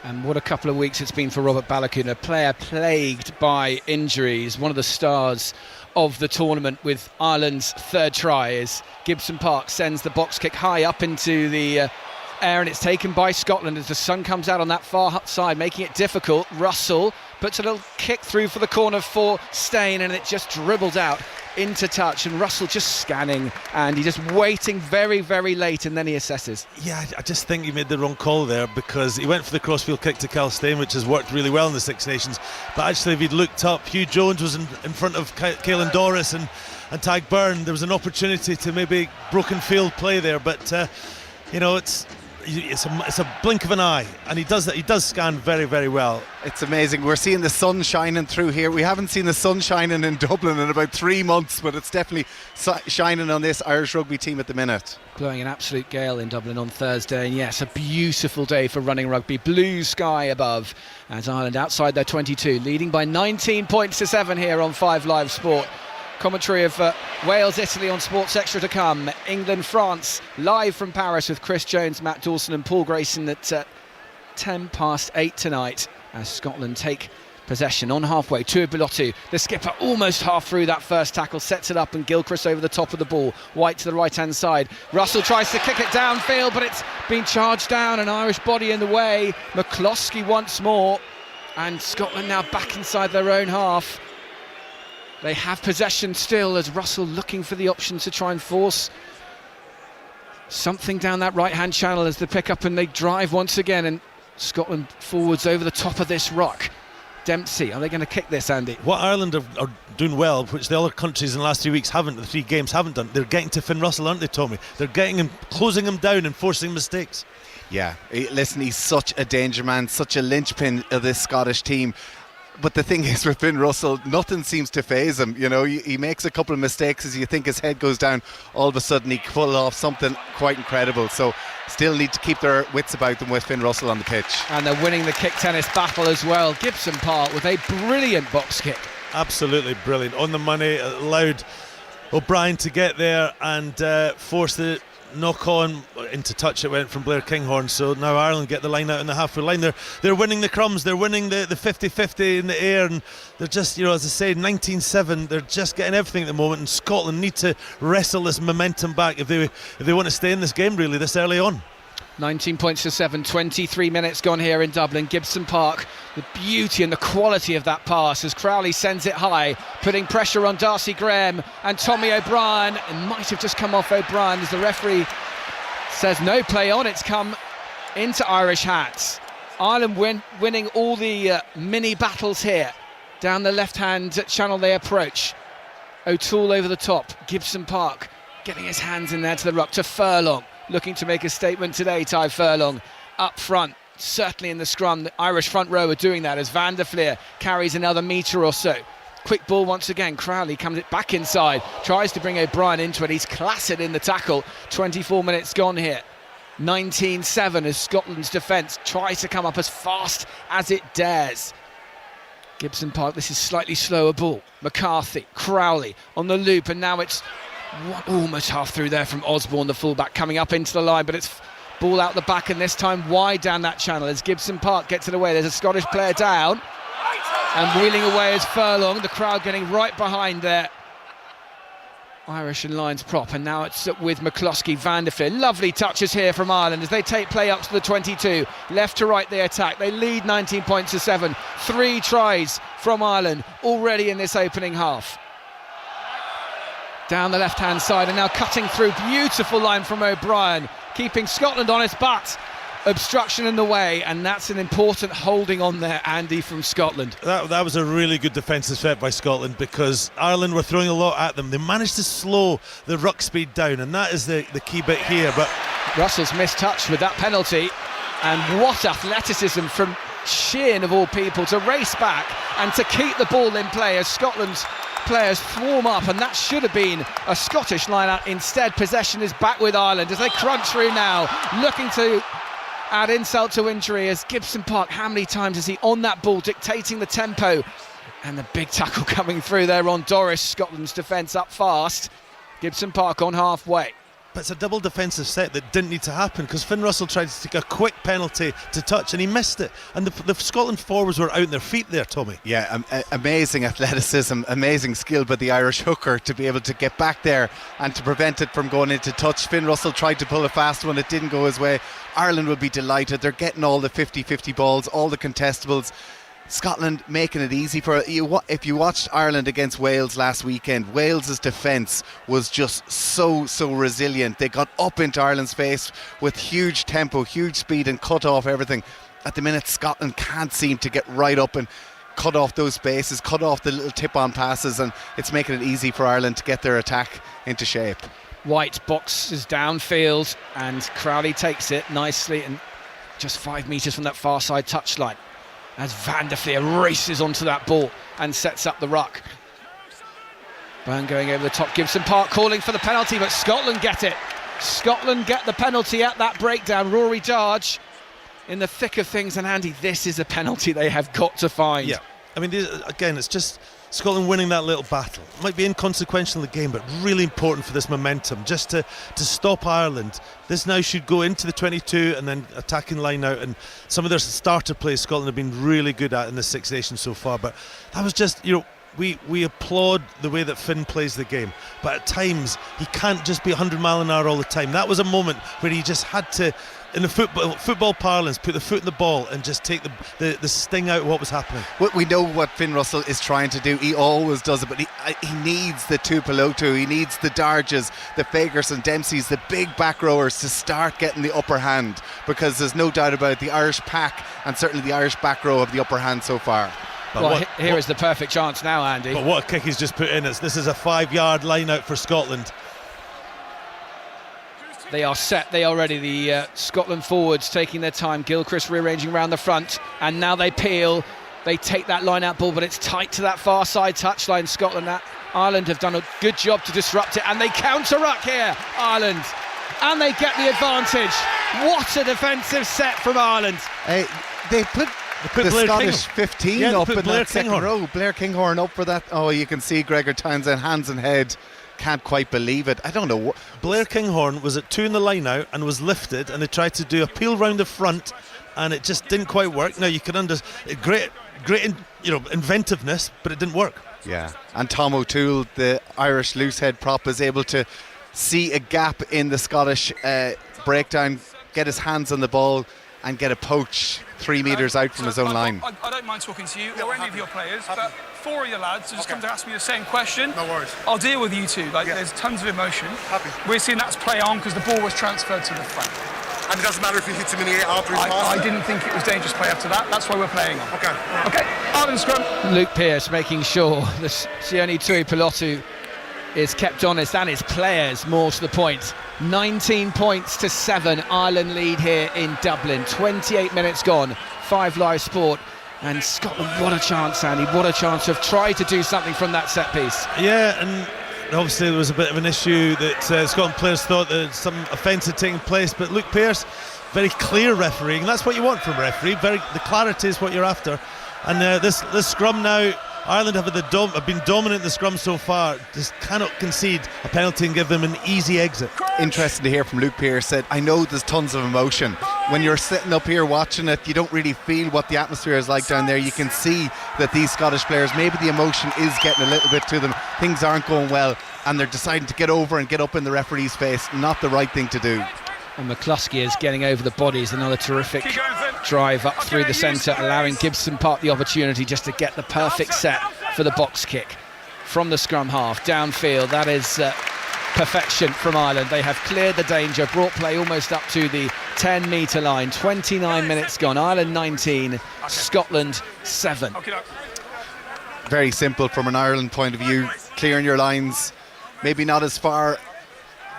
And what a couple of weeks it's been for Robert Balakoon, a player plagued by injuries, one of the stars of the tournament with Ireland's third try as Gibson Park sends the box kick high up into the air, and it's taken by Scotland as the sun comes out on that far side, making it difficult. Russell puts a little kick through for the corner for Steyn, and it just dribbled out into touch, and Russell just scanning, and he's just waiting very, very late, and then he assesses. Yeah, I just think he made the wrong call there, because he went for the crossfield kick to Cal Steyn, which has worked really well in the Six Nations, but actually if he'd looked up, Hugh Jones was in front of Caelan Doris and Tadhg Beirne. There was an opportunity to maybe broken field play there, but you know, it's a blink of an eye, and he does that. He does scan very, very well. It's amazing. We're seeing the sun shining through here. We haven't seen the sun shining in Dublin in about 3 months, but it's definitely shining on this Irish rugby team at the minute. Blowing an absolute gale in Dublin on Thursday, and yes, a beautiful day for running rugby. Blue sky above as Ireland outside their 22, leading by 19 points to 7 here on 5 Live Sport. Commentary of Wales, Italy on Sports Extra to come. England, France, live from Paris with Chris Jones, Matt Dawson and Paul Grayson at 8:10 tonight as Scotland take possession on halfway. Tuipulotu, the skipper, almost half through that first tackle, sets it up, and Gilchrist over the top of the ball. White to the right-hand side. Russell tries to kick it downfield, but it's been charged down, an Irish body in the way. McCloskey once more, and Scotland now back inside their own half. They have possession still as Russell looking for the option to try and force something down that right-hand channel as they pick up and they drive once again, and Scotland forwards over the top of this rock. Dempsey, are they going to kick this, Andy? What Ireland are doing well, which the other countries in the last 3 weeks haven't, the 3 games haven't done, they're getting to Finn Russell, aren't they, Tommy? They're getting him, closing him down and forcing mistakes. Yeah, listen, he's such a danger man, such a linchpin of this Scottish team. But the thing is with Finn Russell, nothing seems to faze him. You know, he makes a couple of mistakes as you think his head goes down. All of a sudden he pull off something quite incredible. So still need to keep their wits about them with Finn Russell on the pitch. And they're winning the kick tennis battle as well. Gibson Park with a brilliant box kick. Absolutely brilliant. On the money, allowed O'Brien to get there and force the knock on into touch. It went from Blair Kinghorn, so now Ireland get the line out in the halfway line. They're winning the crumbs, they're winning the 50-50 in the air, and they're just, you know, as I say, 19-7, they're just getting everything at the moment, and Scotland need to wrestle this momentum back if they want to stay in this game really this early on. 19 points to 7, 23 minutes gone here in Dublin. Gibson Park, the beauty and the quality of that pass as Crowley sends it high, putting pressure on Darcy Graham and Tommy O'Brien. It might have just come off O'Brien as the referee says no play on. It's come into Irish hats. Ireland winning all the mini battles here. Down the left-hand channel they approach. O'Toole over the top. Gibson Park getting his hands in there to the ruck to Furlong. Looking to make a statement today, Ty Furlong. Up front, certainly in the scrum, the Irish front row are doing that as Van der Fleer carries another metre or so. Quick ball once again, Crowley comes it back inside, tries to bring O'Brien into it, he's clattered in the tackle. 24 minutes gone here. 19-7 as Scotland's defence tries to come up as fast as it dares. Gibson Park, this is slightly slower ball. McCarthy, Crowley on the loop, and now it's almost half through there from Osborne, the fullback, coming up into the line, but it's ball out the back, and this time wide down that channel as Gibson Park gets it away. There's a Scottish player down, and wheeling away is Furlong, the crowd getting right behind there. Irish and Lions prop, and now it's with McCloskey, Van der Fleer. Lovely touches here from Ireland as they take play up to the 22. Left to right they attack. They lead 19 points to 7. 3 tries from Ireland already in this opening half. Down the left-hand side, and now cutting through. Beautiful line from O'Brien, keeping Scotland on its butt. obstruction in the way, and that's an important holding on there, Andy, from Scotland. That was a really good defensive set by Scotland, because Ireland were throwing a lot at them. They managed to slow the ruck speed down, and that is the key bit here. But Russell's mistouched with that penalty, and what athleticism from Sheehan of all people to race back and to keep the ball in play as Scotland's players swarm up, and that should have been a Scottish line-out. Instead, possession is back with Ireland as they crunch through now, looking to add insult to injury as Gibson Park, how many times is he on that ball dictating the tempo, and the big tackle coming through there on Doris. Scotland's defence up fast, Gibson Park on halfway. But it's a double defensive set that didn't need to happen, because Finn Russell tried to take a quick penalty to touch and he missed it, and the Scotland forwards were out on their feet there, Tommy. Yeah, amazing athleticism, amazing skill by the Irish hooker to be able to get back there and to prevent it from going into touch. Finn Russell tried to pull a fast one, it didn't go his way. Ireland will be delighted, they're getting all the 50-50 balls, all the contestables. Scotland making it easy for you. If you watched Ireland against Wales last weekend, Wales's defence was just so resilient. They got up into Ireland's face with huge tempo, huge speed, and cut off everything. At the minute, Scotland can't seem to get right up and cut off those spaces, cut off the little tip-on passes, and it's making it easy for Ireland to get their attack into shape. White boxes downfield, and Crowley takes it nicely, and just 5 metres from that far side touchline, as Van der Fleer races onto that ball and sets up the ruck. Byrne going over the top, Gibson Park calling for the penalty, but Scotland get it. Scotland get the penalty at that breakdown. Rory Darge in the thick of things, and Andy, this is a penalty they have got to find. Yeah, I mean, again, it's just Scotland winning that little battle. It might be inconsequential in the game, but really important for this momentum, just to stop Ireland. This now should go into the 22 and then attacking line out, and some of their starter plays Scotland have been really good at in the Six Nations so far. But that was just, we applaud the way that Finn plays the game, but at times he can't just be 100 mile an hour all the time. That was a moment where he just had to, in the football parlance, put the foot in the ball and just take the sting out of what was happening. We know what Finn Russell is trying to do. He always does it, but he needs the Tuipulotu, he needs the Darges, the Fagerson, Dempseys, the big back rowers to start getting the upper hand, because there's no doubt about it, the Irish pack and certainly the Irish back row have the upper hand so far. Well, here is the perfect chance now, Andy. But what a kick he's just put in. This is a 5-yard line out for Scotland. They are set, they are ready. The Scotland forwards taking their time. Gilchrist rearranging around the front, and now they peel. They take that line out ball, but it's tight to that far side touchline. Scotland, Ireland have done a good job to disrupt it, and they counter-ruck here, Ireland, and they get the advantage. What a defensive set from Ireland. They put the Blair Scottish Kinghorn. 15 Yeah, up in Blair that second Kinghorn. row. Blair Kinghorn up for that. Oh, you can see Gregor Townsend, hands and head. Can't quite believe it. I don't know. Blair Kinghorn was at 2 in the line out and was lifted, and they tried to do a peel round the front, and it just didn't quite work. Now you can great inventiveness, but it didn't work. Yeah, and Tom O'Toole, the Irish loosehead prop, is able to see a gap in the Scottish breakdown, get his hands on the ball, and get a poach 3 metres out from his own line. I don't mind talking to you or any of your players, but 4 of your lads have just come to ask me the same question. No worries. I'll deal with you two. There's tons of emotion. Happy. We're seeing that's play on because the ball was transferred to the front. And it doesn't matter if he hits him in the 8 after his pass? I didn't think it was dangerous play after that. That's why we're playing on. Okay. Okay, Ireland scrum. Luke Pearce making sure the Sione Tuipulotu is kept honest, and his players, more to the point. 19 points to 7, Ireland lead here in Dublin. 28 minutes gone, 5 live sport. And Scotland, what a chance, Andy, what a chance to have tried to do something from that set piece. Yeah, and obviously there was a bit of an issue that Scotland players thought that some offence had taken place, but Luke Pearce, very clear refereeing, and that's what you want from a referee. The clarity is what you're after. And this scrum now, Ireland have been dominant in the scrum so far. Just cannot concede a penalty and give them an easy exit. Interesting to hear from Luke Pearce. Said, I know there's tons of emotion. When you're sitting up here watching it, you don't really feel what the atmosphere is like down there. You can see that these Scottish players, maybe the emotion is getting a little bit to them. Things aren't going well, and they're deciding to get over and get up in the referee's face. Not the right thing to do. And McCluskey is getting over the bodies. Another terrific drive up through the centre, allowing Gibson Park the opportunity just to get the perfect set for the box kick from the scrum half downfield. That is perfection from Ireland. They have cleared the danger, brought play almost up to the 10 metre line. 29 minutes gone. Ireland 19, Scotland 7. Very simple from an Ireland point of view. Clearing your lines, maybe not as far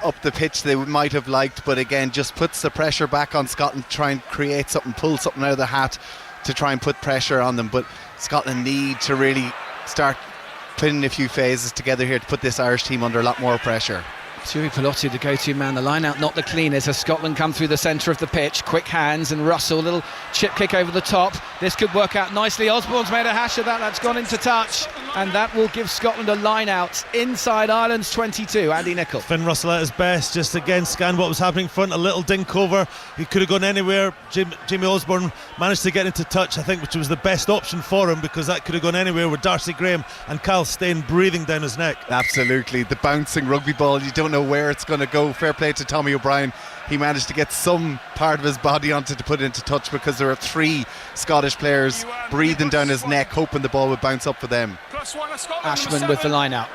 up the pitch they might have liked, but again just puts the pressure back on Scotland, try and create something, pull something out of the hat to try and put pressure on them. But Scotland need to really start putting a few phases together here to put this Irish team under a lot more pressure. Tuipulotu, the go-to man. The line out not the cleanest as Scotland come through the centre of the pitch. Quick hands, and Russell, little chip kick over the top. This could work out nicely. Osborne's made a hash of that. That's gone into touch, and that will give Scotland a line out inside Ireland's 22. Andy Nicol. Finn Russell at his best, just again scanned what was happening in front. A little dink over, he could have gone anywhere. Jamie Osborne managed to get into touch, I think, which was the best option for him, because that could have gone anywhere with Darcy Graham and Kyle Steyn breathing down his neck. Absolutely, the bouncing rugby ball, you don't know where it's going to go. Fair play to Tommy O'Brien, he managed to get some part of his body onto to put it into touch, because there are 3 Scottish players breathing down his neck, hoping the ball would bounce up for them. Ashman with the line out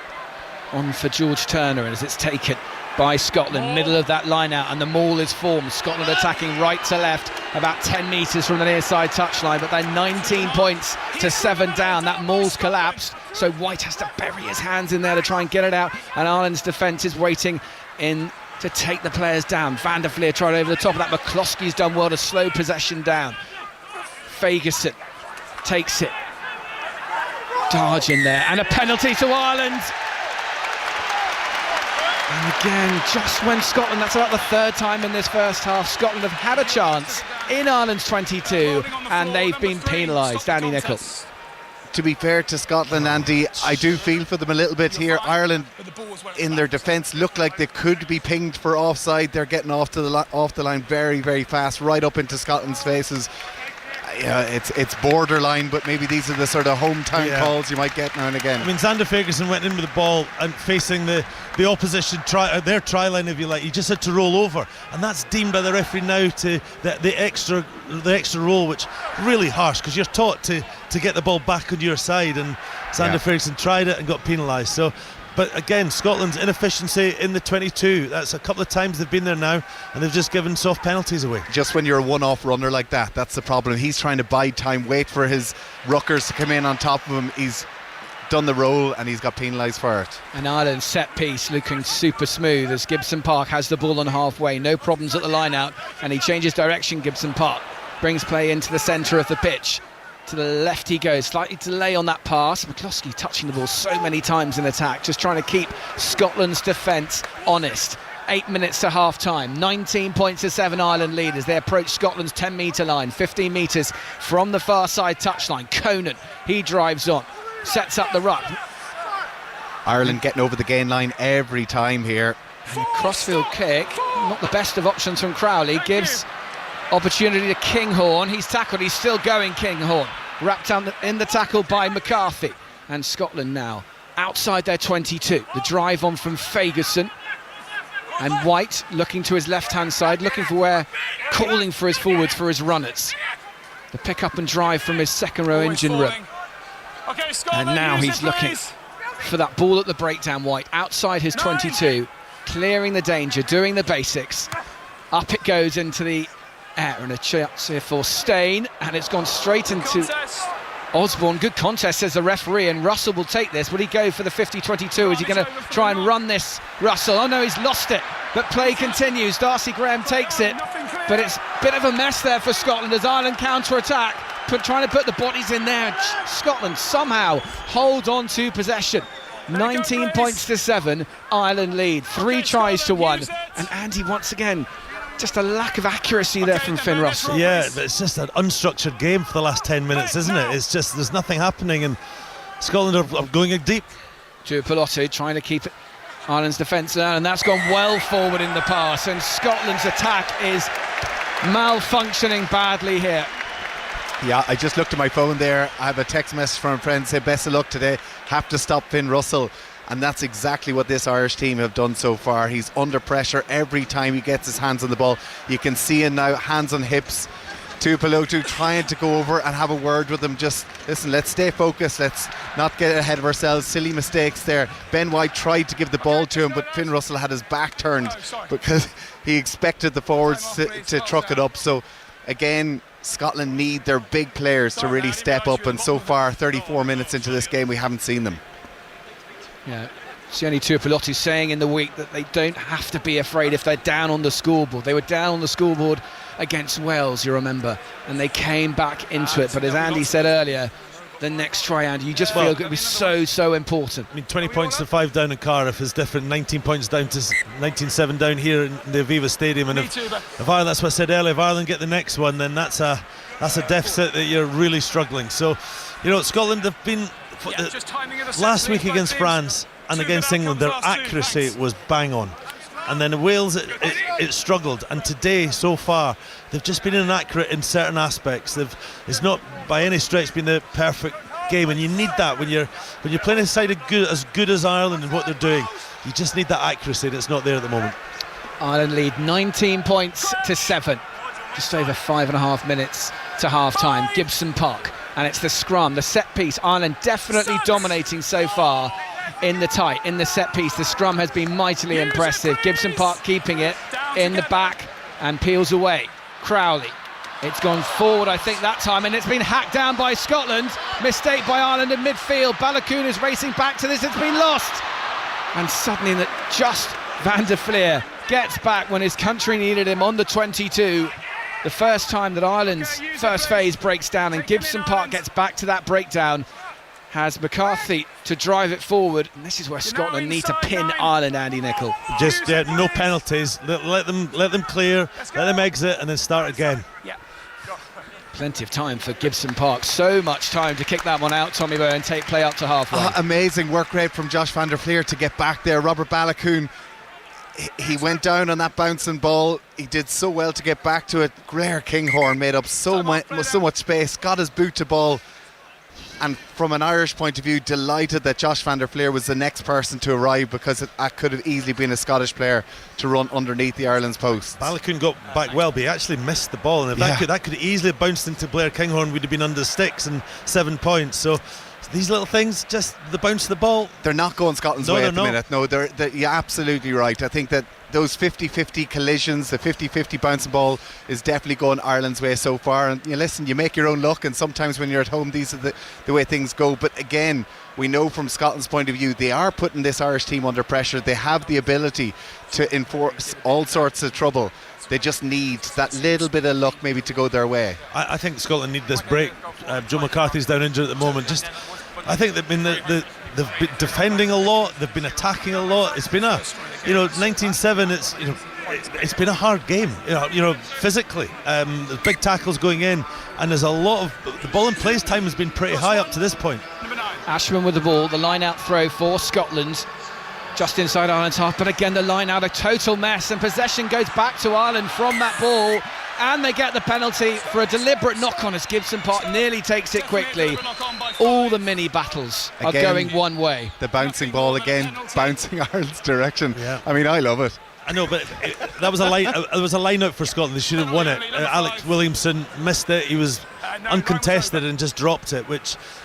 on for George Turner, and as it's taken by Scotland, middle of that line out, and the maul is formed. Scotland attacking right to left, about 10 metres from the near side touchline, but they're 19 points to 7 down. That maul's collapsed, so White has to bury his hands in there to try and get it out, and Ireland's defence is waiting in to take the players down. Van der Fleer tried over the top of that. McCloskey's done well to slow possession down. Fagerson takes it. Darge in there, and a penalty to Ireland. And again, just when Scotland, that's about the 3rd time in this first half, Scotland have had a chance in Ireland's 22, and they've been penalised. Andy Nicol. To be fair to Scotland, Andy, I do feel for them a little bit here. Ireland in their defence look like they could be pinged for offside. They're getting off the line very, very fast, right up into Scotland's faces. Yeah, it's borderline, but maybe these are the sort of hometown calls you might get now and again. I mean, Xander Fagerson went in with the ball and facing the opposition their try line, if you like. He just had to roll over, and that's deemed by the referee now to the extra roll, which really harsh, because you're taught to get the ball back on your side, and Xander Fagerson tried it and got penalised. So, but again, Scotland's inefficiency in the 22, that's a couple of times they've been there now, and they've just given soft penalties away. Just when you're a one-off runner like that, that's the problem. He's trying to bide time, wait for his ruckers to come in on top of him. He's done the roll and he's got penalised for it. And Ireland's set piece looking super smooth as Gibson Park has the ball on halfway. No problems at the line out, and he changes direction. Gibson Park brings play into the centre of the pitch. To the left he goes, slightly delay on that pass. McCloskey touching the ball so many times in attack, just trying to keep Scotland's defence honest. 8 minutes to half time, 19 points to 7 Ireland lead as they approach Scotland's 10 metre line, 15 metres from the far side touchline. Conan, he drives on, sets up the ruck. Ireland getting over the gain line every time here. And crossfield kick, not the best of options from Crowley, gives opportunity to Kinghorn. He's tackled, he's still going, Kinghorn. Wrapped in the tackle by McCarthy. And Scotland now outside their 22. The drive on from Fagerson. And White looking to his left-hand side, looking for where, calling for his forwards, for his runners. The pick up and drive from his second row engine room. And now he's looking for that ball at the breakdown. White outside his 22, clearing the danger, doing the basics. Up it goes into the air, and a chance here for Steyn, and it's gone straight into Osborne. Good contest, says the referee, and Russell will take this. Will he go for the 50-22? Is he going to try and run this, Russell? Oh no, he's lost it, but play continues. Darcy Graham takes it, but it's a bit of a mess there for Scotland as Ireland counter-attack, trying to put the bodies in there. Scotland somehow hold on to possession. 19 points to 7, Ireland lead, 3 tries to 1, and Andy once again, just a lack of accuracy there from Finn Russell. Yeah, but it's just an unstructured game for the last 10 minutes, isn't it? It's just, there's nothing happening, and Scotland are going deep. Tuipulotu trying to keep it, Ireland's defence down, and that's gone well forward in the pass, and Scotland's attack is malfunctioning badly here. Yeah, I just looked at my phone there. I have a text message from a friend saying best of luck today, have to stop Finn Russell. And that's exactly what this Irish team have done so far. He's under pressure every time he gets his hands on the ball. You can see him now, hands on hips, Tuipulotu trying to go over and have a word with them. Just listen, let's stay focused, let's not get ahead of ourselves. Silly mistakes there. Ben White tried to give the ball to him, but Finn Russell had his back turned because he expected the forwards to truck it up. So again, Scotland need their big players to really step up, and so far 34 minutes into this game we haven't seen them. Yeah, Sione Tuipulotu saying in the week that they don't have to be afraid if they're down on the scoreboard. They were down on the scoreboard against Wales, you remember, and they came back into it. But as Andy said earlier, the next try, Andy, you just feel it was so important. I mean, 20 points to 5 down in Cardiff is different. 19 points down to 19-7 down here in the Aviva Stadium. And if Ireland, that's what I said earlier, if Ireland get the next one, then that's a deficit that you're really struggling. So, you know, Scotland have been last week against France and against England, their accuracy was bang on. And then Wales, it struggled. And today, so far, they've just been inaccurate in certain aspects. It's not by any stretch been the perfect game, and you need that when you're playing a side as good as Ireland and what they're doing. You just need that accuracy, and it's not there at the moment. Ireland lead 19 points to 7, just over 5.5 minutes to half-time. Gibson Park, and it's the scrum, the set piece. Ireland definitely dominating so far in the set piece. The scrum has been mightily impressive. Gibson Park keeping it in the back and peels away. Crowley, it's gone forward I think that time, and it's been hacked down by Scotland. Mistake by Ireland in midfield. Balakoon is racing back to this, it's been lost, and suddenly that just Van der Fleer gets back when his country needed him on the 22. The first time that Ireland's first phase breaks down, and Gibson Park gets back to that breakdown, has McCarthy to drive it forward, and this is where Scotland need to pin Ireland, Andy Nicol. Just no penalties. Let them clear, let them exit, and then start again. Yeah. Plenty of time for Gibson Park. So much time to kick that one out, Tommy Bowe, and take play up to halfway. Amazing work rate from Josh Van der Fleer to get back there. Robert Balakoon, he went down on that bouncing ball. He did so well to get back to it. Blair Kinghorn made up so much space, got his boot to ball. And from an Irish point of view, delighted that Josh Van der Fleer was the next person to arrive, because that could have easily been a Scottish player to run underneath the Ireland's post. Balakoon got back well, but he actually missed the ball, and if that could easily have bounced into Blair Kinghorn, we'd have been under sticks and 7 points. So these little things, just the bounce of the ball, they're not going Scotland's way at the minute. No, you're absolutely right. I think that those 50-50 collisions, the 50-50 bouncing ball, is definitely going Ireland's way so far. And you make your own luck, and sometimes when you're at home, these are the way things go. But again, we know from Scotland's point of view, they are putting this Irish team under pressure. They have the ability to enforce all sorts of trouble. They just need that little bit of luck maybe to go their way. I think Scotland need this break. Joe McCarthy's down injured at the moment. I think they've been they've been defending a lot. They've been attacking a lot. It's been 19-7. It's been a hard game. Physically, there's big tackles going in, and there's a lot of the ball in play time has been pretty high up to this point. Ashman with the ball, the line out throw for Scotland, just inside Ireland's half, but again the line out, a total mess, and possession goes back to Ireland from that ball, and they get the penalty for a deliberate knock-on as Gibson Park nearly takes it quickly. All the mini battles are going one way. The bouncing ball again, bouncing Ireland's direction. Yeah. I mean, I love it. I know, but that was a line. It was a line out for Scotland. They should have won it. Alex Williamson missed it. He was uncontested and just dropped it.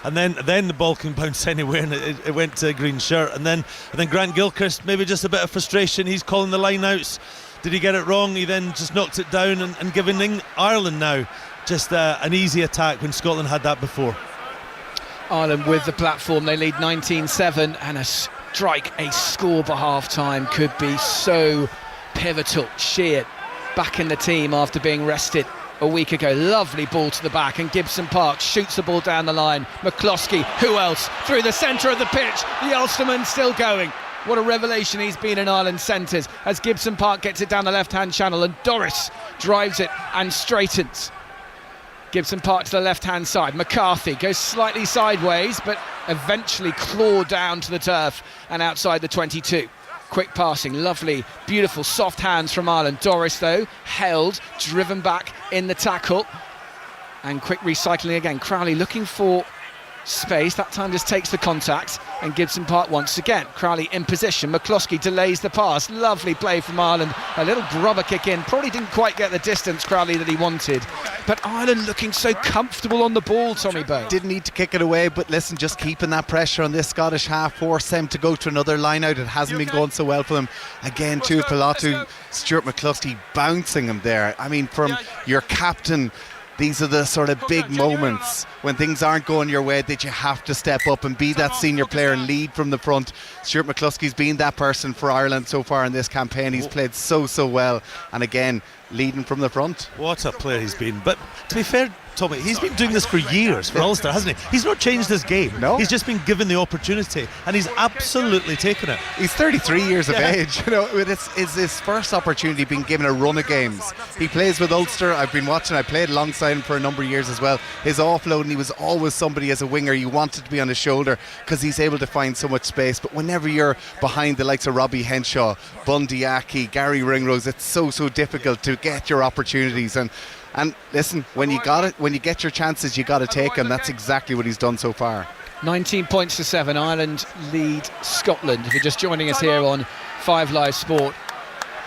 And then the ball can bounce anywhere, and it went to a green shirt. And then Grant Gilchrist, maybe just a bit of frustration. He's calling the line outs. Did he get it wrong? He then just knocked it down and giving Ireland now just an easy attack when Scotland had that before. Ireland with the platform. They lead 19-7, and a score by half-time could be so pivotal. Sheard back in the team after being rested a week ago. Lovely ball to the back, and Gibson Park shoots the ball down the line. McCloskey, who else? Through the centre of the pitch. The Ulsterman still going. What a revelation he's been in Ireland's centres as Gibson Park gets it down the left-hand channel, and Doris drives it and straightens. Gibson Park to the left-hand side. McCarthy goes slightly sideways, but eventually clawed down to the turf and outside the 22. Quick passing, lovely, beautiful, soft hands from Ireland. Doris, though, held, driven back in the tackle. And quick recycling again. Crowley looking for space. That time just takes the contact. and Gibson Park once again. Crowley in position, McCloskey delays the pass, lovely play from Ireland, a little grubber kick in, probably didn't quite get the distance, Crowley, that he wanted, but Ireland looking so comfortable on the ball, Tommy Bowe. Didn't need to kick it away, but listen, just keeping that pressure on this Scottish half forced them to go to another line out. It hasn't been going so well for them. Again, Tuipulotu, Stuart McCluskey bouncing him there. I mean, from your captain, these are the sort of big moments when things aren't going your way that you have to step up and be that senior player and lead from the front. Stuart McCluskey's been that person for Ireland so far in this campaign. He's played so well, and again, leading from the front. What a player he's been. But to be fair, Tommy, he's been doing this for years for Ulster, hasn't he? He's not changed his game. No. He's just been given the opportunity, and he's absolutely taken it. He's 33 years of age. You know, it's his first opportunity being given a run of games. He plays with Ulster. I've been watching. I played alongside him for a number of years as well. His offload, and he was always somebody as a winger you wanted to be on his shoulder because he's able to find so much space. But whenever you're behind the likes of Robbie Henshaw, Bundy Aki, Gary Ringrose, it's so difficult to get your opportunities. And listen, when you get your chances, you got to take them. That's exactly what he's done so far. 19 points to 7. Ireland lead Scotland. If you're just joining us here on 5 Live Sport,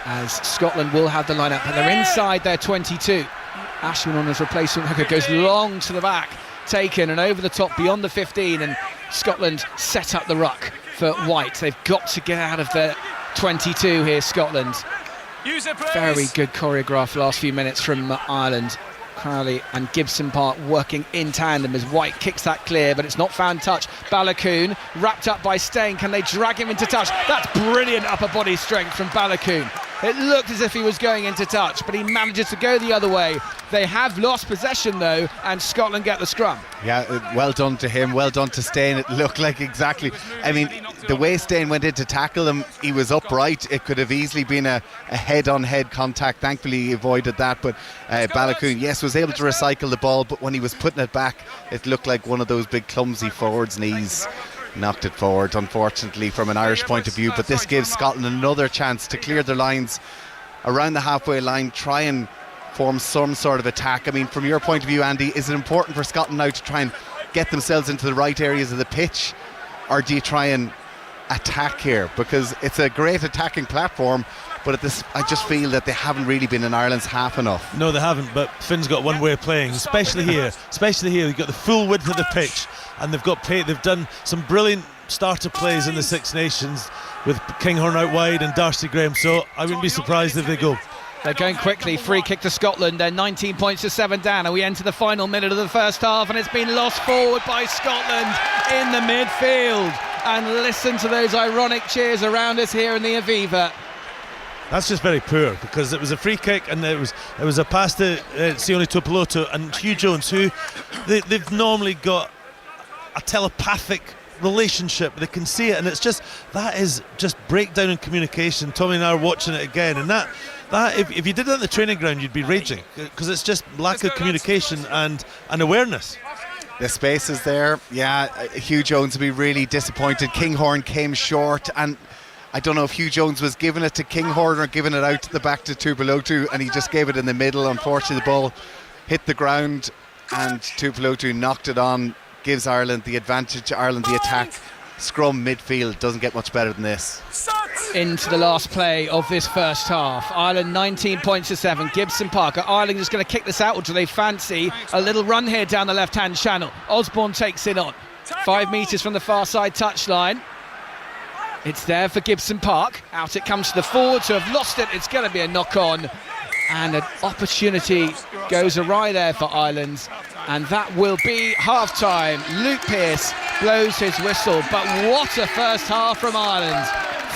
as Scotland will have the lineup, and they're inside their 22. Ashman on his replacement hooker goes long to the back, taken and over the top beyond the 15, and Scotland set up the ruck for White. They've got to get out of the 22 here, Scotland. Very good choreograph last few minutes from Ireland. Crowley and Gibson Park working in tandem as White kicks that clear, but it's not found touch. Balakoon wrapped up by Steyn. Can they drag him into touch? That's brilliant upper body strength from Balakoon. It looked as if he was going into touch, but he manages to go the other way. They have lost possession though, and Scotland get the scrum. Yeah, well done to him, well done to Steyn. It looked like exactly, I mean, the way Steyn went in to tackle him, he was upright. It could have easily been a head-on-head contact. Thankfully he avoided that, but Balakoon, yes, was able to recycle the ball, but when he was putting it back, it looked like one of those big clumsy forwards' knees. Knocked it forward, unfortunately, from an Irish point of view, but this gives Scotland another chance to clear their lines around the halfway line, try and form some sort of attack. I mean, from your point of view, Andy, is it important for Scotland now to try and get themselves into the right areas of the pitch, or do you try and attack here? Because it's a great attacking platform, but at this, I just feel that they haven't really been in Ireland's half enough. No, they haven't, but Finn's got one way of playing, especially here. They've got the full width of the pitch, and they've done some brilliant starter plays in the Six Nations with Kinghorn out wide and Darcy Graham, so I wouldn't be surprised if they go. They're going quickly, free kick to Scotland. They're 19 points to 7 down, and we enter the final minute of the first half, and it's been lost forward by Scotland in the midfield. And listen to those ironic cheers around us here in the Aviva. That's just very poor, because it was a free kick and it was a pass to Sione Tuipulotu and Hugh Jones, who they've normally got a telepathic relationship. They can see it, and that is just breakdown in communication. Tommy and I are watching it again, and that if you did that on the training ground, you'd be raging, because it's just lack of communication and awareness. The space is there. Yeah, Hugh Jones will be really disappointed. Kinghorn came short, and I don't know if Hugh Jones was giving it to Kinghorn or giving it out to the back to Tuipulotu, and he just gave it in the middle. Unfortunately, the ball hit the ground, and Tuipulotu knocked it on, gives Ireland the advantage, Ireland the attack. Scrum midfield doesn't get much better than this. Into the last play of this first half. Ireland 19 points to 7. Gibson Park. Are Ireland just going to kick this out, or do they fancy a little run here down the left-hand channel? Osborne takes it on. 5 metres from the far side touchline. It's there for Gibson Park. Out it comes to the forwards who have lost it. It's going to be a knock-on. And an opportunity goes awry there for Ireland. And that will be half-time. Luke Pearce blows his whistle. But what a first half from Ireland.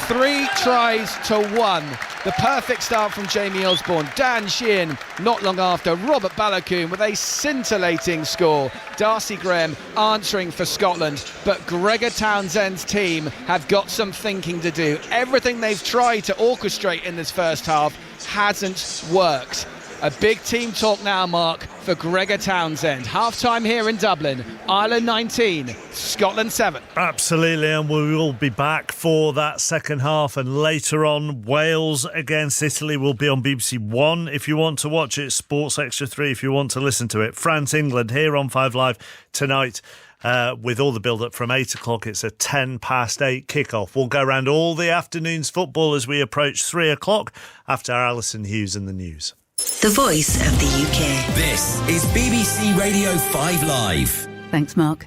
3 tries to 1. The perfect start from Jamie Osborne. Dan Sheehan not long after. Robert Balakoon with a scintillating score. Darcy Graham answering for Scotland. But Gregor Townsend's team have got some thinking to do. Everything they've tried to orchestrate in this first half hasn't worked. A big team talk now, Mark. for Gregor Townsend. Half-time here in Dublin. Ireland 19, Scotland 7. Absolutely, and we will be back for that second half, and later on Wales against Italy will be on BBC One if you want to watch it, Sports Extra 3 if you want to listen to it. France-England here on 5 Live tonight. With all the build-up from 8 o'clock, it's a 8:10 kick-off. We'll go around all the afternoon's football as we approach 3 o'clock after Alison Hughes and the news. The voice of the UK. This is BBC Radio 5 Live. Thanks, Mark.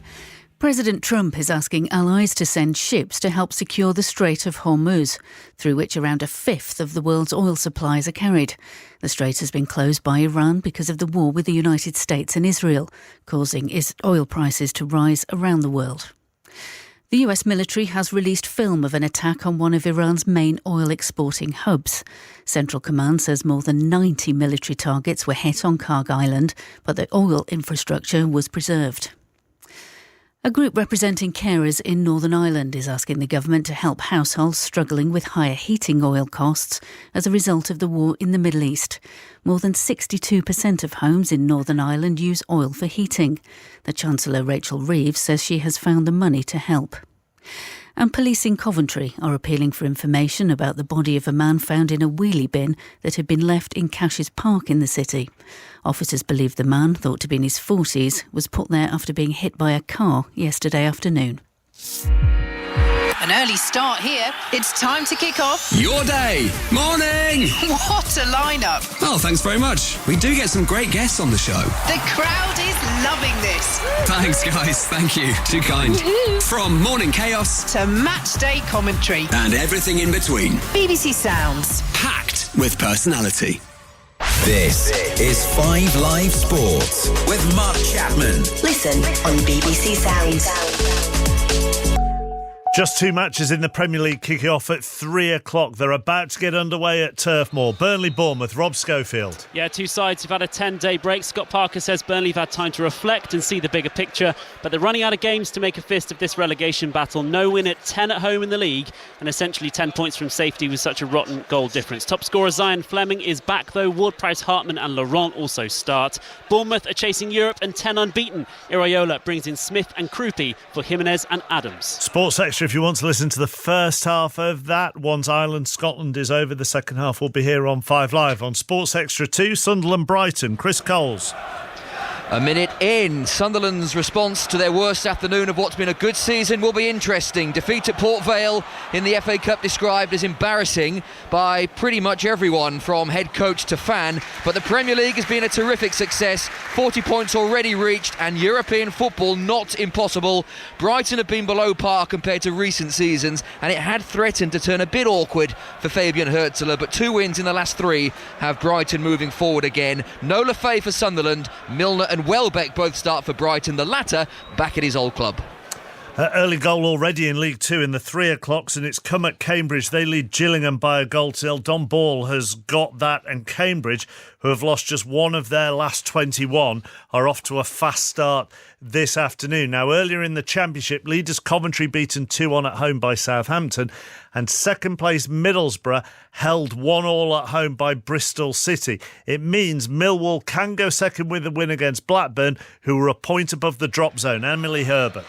President Trump is asking allies to send ships to help secure the Strait of Hormuz, through which around a fifth of the world's oil supplies are carried. The strait has been closed by Iran because of the war with the United States and Israel, causing oil prices to rise around the world. The US military has released film of an attack on one of Iran's main oil exporting hubs. Central Command says more than 90 military targets were hit on Karg Island, but the oil infrastructure was preserved. A group representing carers in Northern Ireland is asking the government to help households struggling with higher heating oil costs as a result of the war in the Middle East. More than 62% of homes in Northern Ireland use oil for heating. The Chancellor, Rachel Reeves, says she has found the money to help. And police in Coventry are appealing for information about the body of a man found in a wheelie bin that had been left in Cash's Park in the city. Officers believe the man, thought to be in his 40s, was put there after being hit by a car yesterday afternoon. An early start here. It's time to kick off Your day. Morning. What a lineup. Oh, thanks very much. We do get some great guests on the show. The crowd is loving this. Thanks, guys. Thank you. Too kind. Woohoo. From morning chaos to match day commentary and everything in between. BBC Sounds. Packed with personality. This is 5 Live Sports with Mark Chapman. Listen on BBC Sounds. Just 2 matches in the Premier League kicking off at 3 o'clock. They're about to get underway at Turf Moor. Burnley-Bournemouth, Rob Schofield. Yeah, two sides have had a 10-day break. Scott Parker says Burnley have had time to reflect and see the bigger picture, but they're running out of games to make a fist of this relegation battle. No win at 10 at home in the league, and essentially 10 points from safety with such a rotten goal difference. Top scorer Zion Fleming is back though. Ward-Prowse, Hartman and Laurent also start. Bournemouth are chasing Europe and 10 unbeaten. Iraola brings in Smith and Krupi for Jimenez and Adams. Sports Extra if you want to listen to the first half of that. Once Ireland-Scotland is over, the second half will be here on 5 Live. On Sports Extra 2, Sunderland-Brighton, Chris Coles. A minute in, Sunderland's response to their worst afternoon of what's been a good season will be interesting. Defeat at Port Vale in the FA Cup described as embarrassing by pretty much everyone from head coach to fan, but the Premier League has been a terrific success. 40 points already reached and European football not impossible. Brighton have been below par compared to recent seasons and it had threatened to turn a bit awkward for Fabian Hürzeler, but 2 wins in the last 3 have Brighton moving forward again. No Lafay for Sunderland, Milner and Welbeck both start for Brighton, the latter back at his old club. Early goal already in League 2 in the 3 o'clocks, and it's come at Cambridge. They lead Gillingham by a goal to nil. Don Ball has got that, and Cambridge, who have lost just one of their last 21, are off to a fast start this afternoon. Now, earlier in the Championship, leaders Coventry beaten 2-1 at home by Southampton, and second place Middlesbrough held 1-1 at home by Bristol City. It means Millwall can go second with a win against Blackburn, who are a point above the drop zone. Emily Herbert.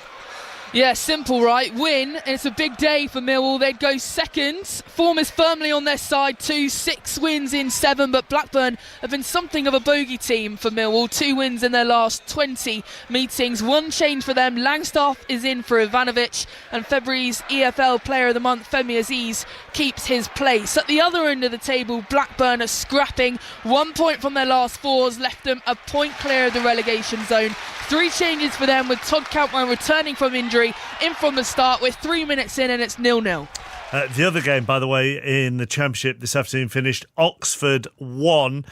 Yeah, simple, right? Win, and it's a big day for Millwall. They'd go second. Form is firmly on their side too. 6 wins in 7, but Blackburn have been something of a bogey team for Millwall. 2 wins in their last 20 meetings. 1 change for them. Langstaff is in for Ivanovic, and February's EFL Player of the Month, Femi Aziz, keeps his place. At the other end of the table, Blackburn are scrapping. 1 point from their last 4 has left them a point clear of the relegation zone. 3 changes for them, with Todd Cantwell returning from injury in from the start. We're 3 minutes in and it's 0-0. The other game, by the way, in the Championship this afternoon finished Oxford 1,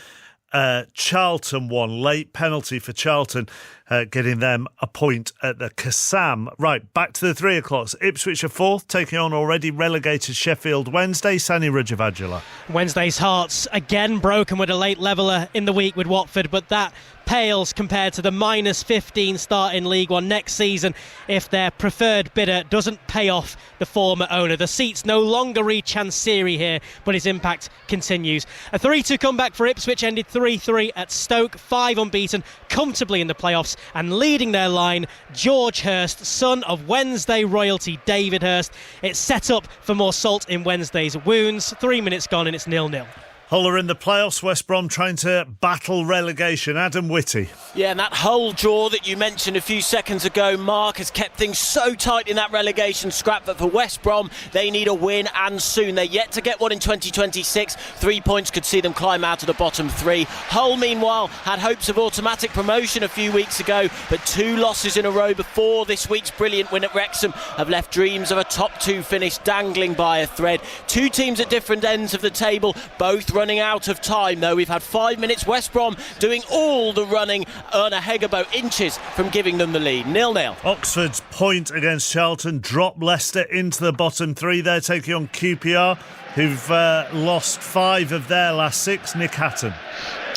Charlton 1. Late penalty for Charlton, getting them a point at the Kassam. Right, back to the 3 o'clocks. Ipswich are 4th, taking on already relegated Sheffield Wednesday. Sani Rajavajula. Wednesday's hearts again broken with a late leveller in the week with Watford, but that pales compared to the -15 start in League One next season if their preferred bidder doesn't pay off the former owner. The seats no longer read Chansiri here, but his impact continues. A 3-2 comeback for Ipswich ended 3-3 at Stoke, 5 unbeaten, comfortably in the playoffs, and leading their line, George Hurst, son of Wednesday royalty David Hurst. It's set up for more salt in Wednesday's wounds. 3 minutes gone and it's 0-0. Hull are in the playoffs. West Brom trying to battle relegation. Adam Whitty. Yeah, and that Hull draw that you mentioned a few seconds ago, Mark, has kept things so tight in that relegation scrap that for West Brom, they need a win, and soon. They're yet to get one in 2026. 3 points could see them climb out of the bottom three. Hull, meanwhile, had hopes of automatic promotion a few weeks ago, but 2 losses in a row before this week's brilliant win at Wrexham have left dreams of a top 2 finish dangling by a thread. 2 teams at different ends of the table, both running out of time, though. We've had 5 minutes. West Brom doing all the running. Erna Hegebo inches from giving them the lead. 0-0. Oxford's point against Charlton dropped Leicester into the bottom 3. They're taking on QPR, who've lost 5 of their last 6. Nick Hatton.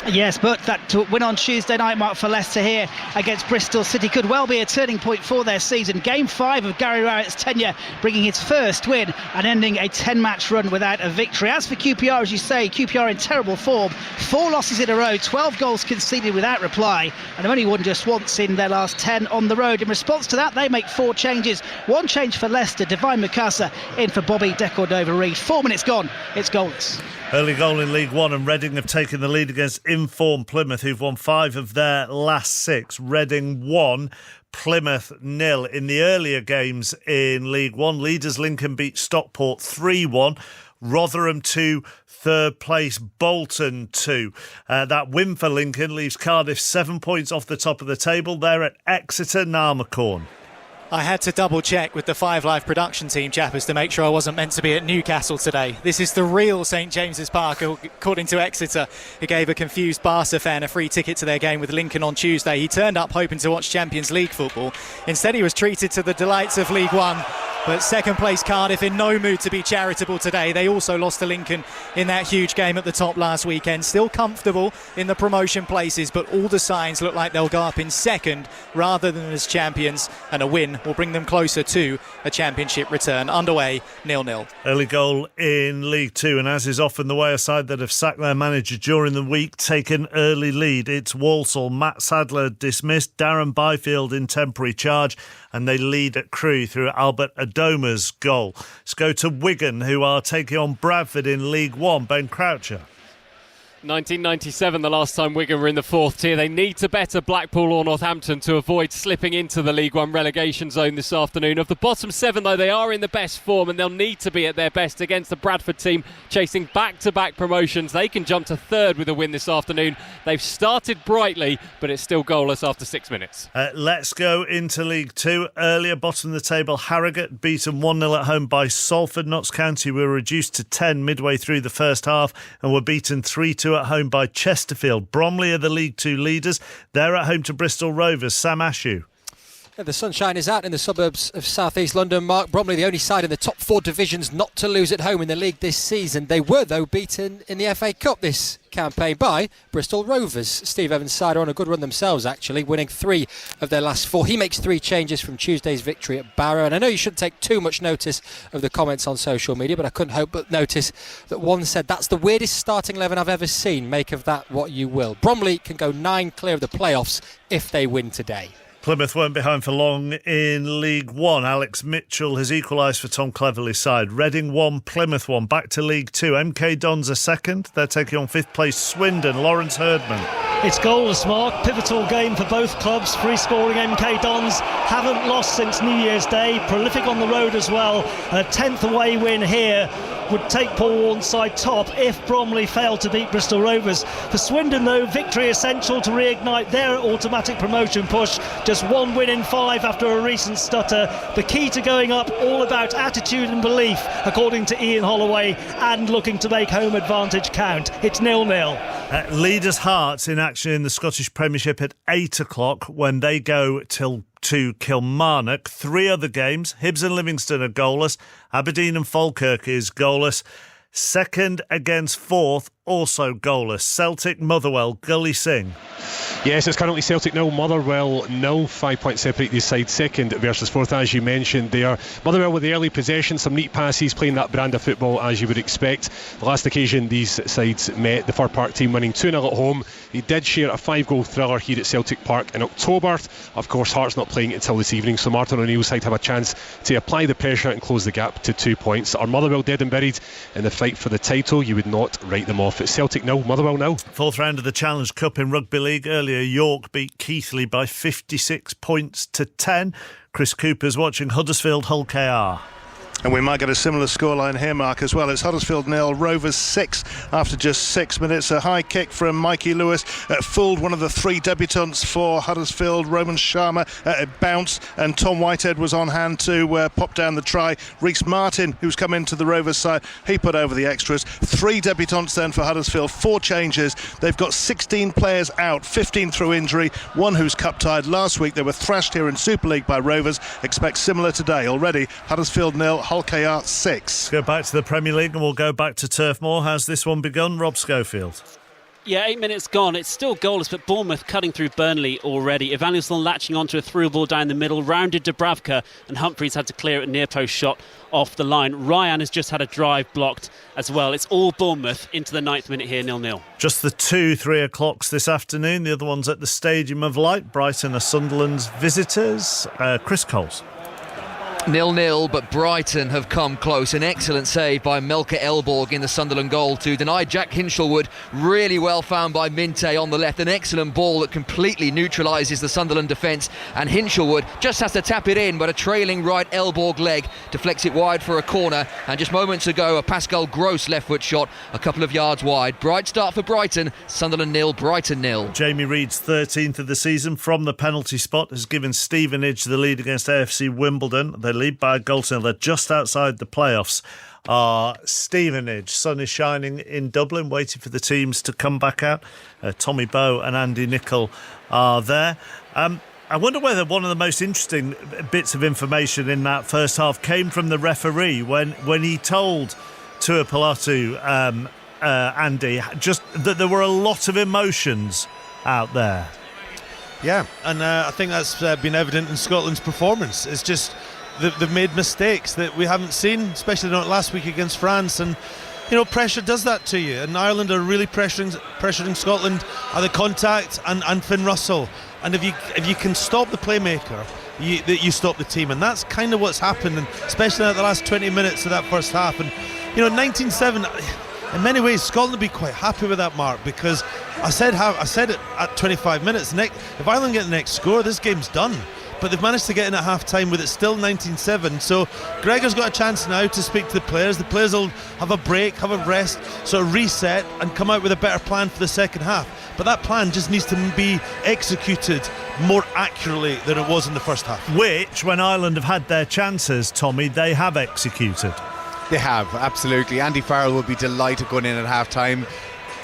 Yes, but that win on Tuesday night, Mark, for Leicester here against Bristol City could well be a turning point for their season. Game 5 of Gary Rowett's tenure, bringing his first win and ending a 10-match run without a victory. As for QPR, as you say, QPR in terrible form. 4 losses in a row, 12 goals conceded without reply, and they've only won just once in their last 10 on the road. In response to that, they make 4 changes. 1 change for Leicester, Divine Mikasa in for Bobby De Cordova-Reid. 4 minutes gone, it's goalless. Early goal in League One, and Reading have taken the lead against informed Plymouth, who've won 5 of their last 6. Reading 1, Plymouth 0. In the earlier games in League One, leaders Lincoln beat Stockport 3-1. Rotherham 2, third place Bolton 2. That win for Lincoln leaves Cardiff 7 points off the top of the table. They're at Exeter, Narmacorn. I had to double check with the 5 Live production team, chappers, to make sure I wasn't meant to be at Newcastle today. This is the real St James's Park, according to Exeter, who gave a confused Barca fan a free ticket to their game with Lincoln on Tuesday. He turned up hoping to watch Champions League football. Instead, he was treated to the delights of League One. But second place Cardiff in no mood to be charitable today. They also lost to Lincoln in that huge game at the top last weekend. Still comfortable in the promotion places, but all the signs look like they'll go up in second rather than as champions, and a win will bring them closer to a championship return. Underway, 0-0. Early goal in League Two, and as is often the way, a side that have sacked their manager during the week take an early lead. It's Walsall. Matt Sadler dismissed, Darren Byfield in temporary charge, and they lead at Crewe through Albert Adoma's goal. Let's go to Wigan, who are taking on Bradford in League One. Ben Croucher. 1997, the last time Wigan were in the 4th tier. They need to better Blackpool or Northampton to avoid slipping into the League One relegation zone this afternoon. Of the bottom 7, though, they are in the best form, and they'll need to be at their best against the Bradford team chasing back-to-back promotions. They can jump to 3rd with a win this afternoon. They've started brightly, but it's still goalless after 6 minutes. Let's go into League Two. Earlier, bottom of the table, Harrogate beaten 1-0 at home by Salford. Notts County were reduced to 10 midway through the first half and were beaten 3-2 at home by Chesterfield. Bromley are the League Two leaders. They're at home to Bristol Rovers. Sam Ashew. Yeah, the sunshine is out in the suburbs of South East London. Mark, Bromley, the only side in the top 4 divisions not to lose at home in the league this season. They were, though, beaten in the FA Cup this campaign by Bristol Rovers. Steve Evans' side are on a good run themselves, actually, winning 3 of their last 4. He makes 3 changes from Tuesday's victory at Barrow. And I know you shouldn't take too much notice of the comments on social media, but I couldn't help but notice that one said, "That's the weirdest starting 11 I've ever seen. Make of that what you will." Bromley can go 9 clear of the playoffs if they win today. Plymouth weren't behind for long in League One. Alex Mitchell has equalised for Tom Cleverley's side. Reading 1, Plymouth 1. Back to League Two. MK Dons are second. They're taking on 5th place Swindon. Lawrence Herdman. It's goalless, Mark. Pivotal game for both clubs. Free-scoring MK Dons haven't lost since New Year's Day. Prolific on the road as well. A 10th away win here would take Paul Warne's side top if Bromley failed to beat Bristol Rovers. For Swindon, though, victory essential to reignite their automatic promotion push. Just 1 win in 5 after a recent stutter. The key to going up, all about attitude and belief, according to Ian Holloway, and looking to make home advantage count. It's 0-0. Leaders Hearts in action in the Scottish Premiership at 8 o'clock when they go to Kilmarnock. 3 other games. Hibs and Livingston are goalless. Aberdeen and Falkirk is goalless. Second against 4th, also goalless. Celtic, Motherwell, Gully Singh. Yes, it's currently Celtic 0, Motherwell 0. 5 points separate these sides, second versus fourth, as you mentioned there. Motherwell with the early possession, some neat passes, playing that brand of football as you would expect. The last occasion these sides met, the Fir Park team winning 2-0 at home. They did share a 5-goal thriller here at Celtic Park in October. Of course, Hearts not playing until this evening, so Martin O'Neill's side have a chance to apply the pressure and close the gap to 2 points. Are Motherwell dead and buried in the fight for the title? You would not write them off. It's Celtic 0, Motherwell 0. Fourth round of the Challenge Cup in Rugby League. Earlier, York beat Keighley by 56 points to 10. Chris Cooper's watching Huddersfield Hull KR. And we might get a similar scoreline here, Mark, as well. It's Huddersfield 0, Rovers 6 after just 6 minutes. A high kick from Mikey Lewis fooled one of the 3 debutants for Huddersfield, Roman Sharma. It bounced, and Tom Whitehead was on hand to pop down the try. Reece Martin, who's come into the Rovers side, he put over the extras. 3 debutants then for Huddersfield, 4 changes. They've got 16 players out, 15 through injury, 1 who's cup-tied. Last week they were thrashed here in Super League by Rovers. Expect similar today. Already Huddersfield 0, Hull KR 6. Let's go back to the Premier League and we'll go back to Turf Moor. How's this one begun, Rob Schofield? Yeah, 8 minutes gone. It's still goalless, but Bournemouth cutting through Burnley already. Evanilson latching onto a through ball down the middle, rounded Dubravka, and Humphreys had to clear it, a near post shot off the line. Ryan has just had a drive blocked as well. It's all Bournemouth into the 9th minute here, 0-0. Just the 2 3 o'clocks this afternoon. The other one's at the Stadium of Light. Brighton are Sunderland's visitors. Chris Coles. 0-0, but Brighton have come close. An excellent save by Melker Elborg in the Sunderland goal to deny Jack Hinshelwood. Really well found by Minte on the left. An excellent ball that completely neutralises the Sunderland defence, and Hinshelwood just has to tap it in, but a trailing right Elborg leg deflects it wide for a corner. And just moments ago, a Pascal Gross left foot shot a couple of yards wide. Bright start for Brighton. Sunderland 0, Brighton 0. Jamie Reid's 13th of the season from the penalty spot has given Stevenage the lead against AFC Wimbledon. They lead by a goal to nil. They're just outside the playoffs. Stevenage. Sun is shining in Dublin, waiting for the teams to come back out. Tommy Bowe and Andy Nicol are there. I wonder whether one of the most interesting bits of information in that first half came from the referee when he told Tuipulotu, Andy, just that there were a lot of emotions out there. Yeah, and I think that's been evident in Scotland's performance. It's just they've made mistakes that we haven't seen, especially not last week against France. And you know, pressure does that to you. And Ireland are really pressuring Scotland at the contact and Finn Russell. And if you can stop the playmaker, you stop the team. And that's kind of what's happened, and especially at the last 20 minutes of that first half. And you know, 19-7. In many ways, Scotland would be quite happy with that, Mark, because I said it at 25 minutes. If Ireland get the next score, this game's done. But they've managed to get in at half-time with it still 19-7. So Gregor's got a chance now to speak to the players. The players will have a break, have a rest, sort of reset and come out with a better plan for the second half. But that plan just needs to be executed more accurately than it was in the first half. Which, when Ireland have had their chances, Tommy, they have executed. They have, absolutely. Andy Farrell would be delighted going in at half-time.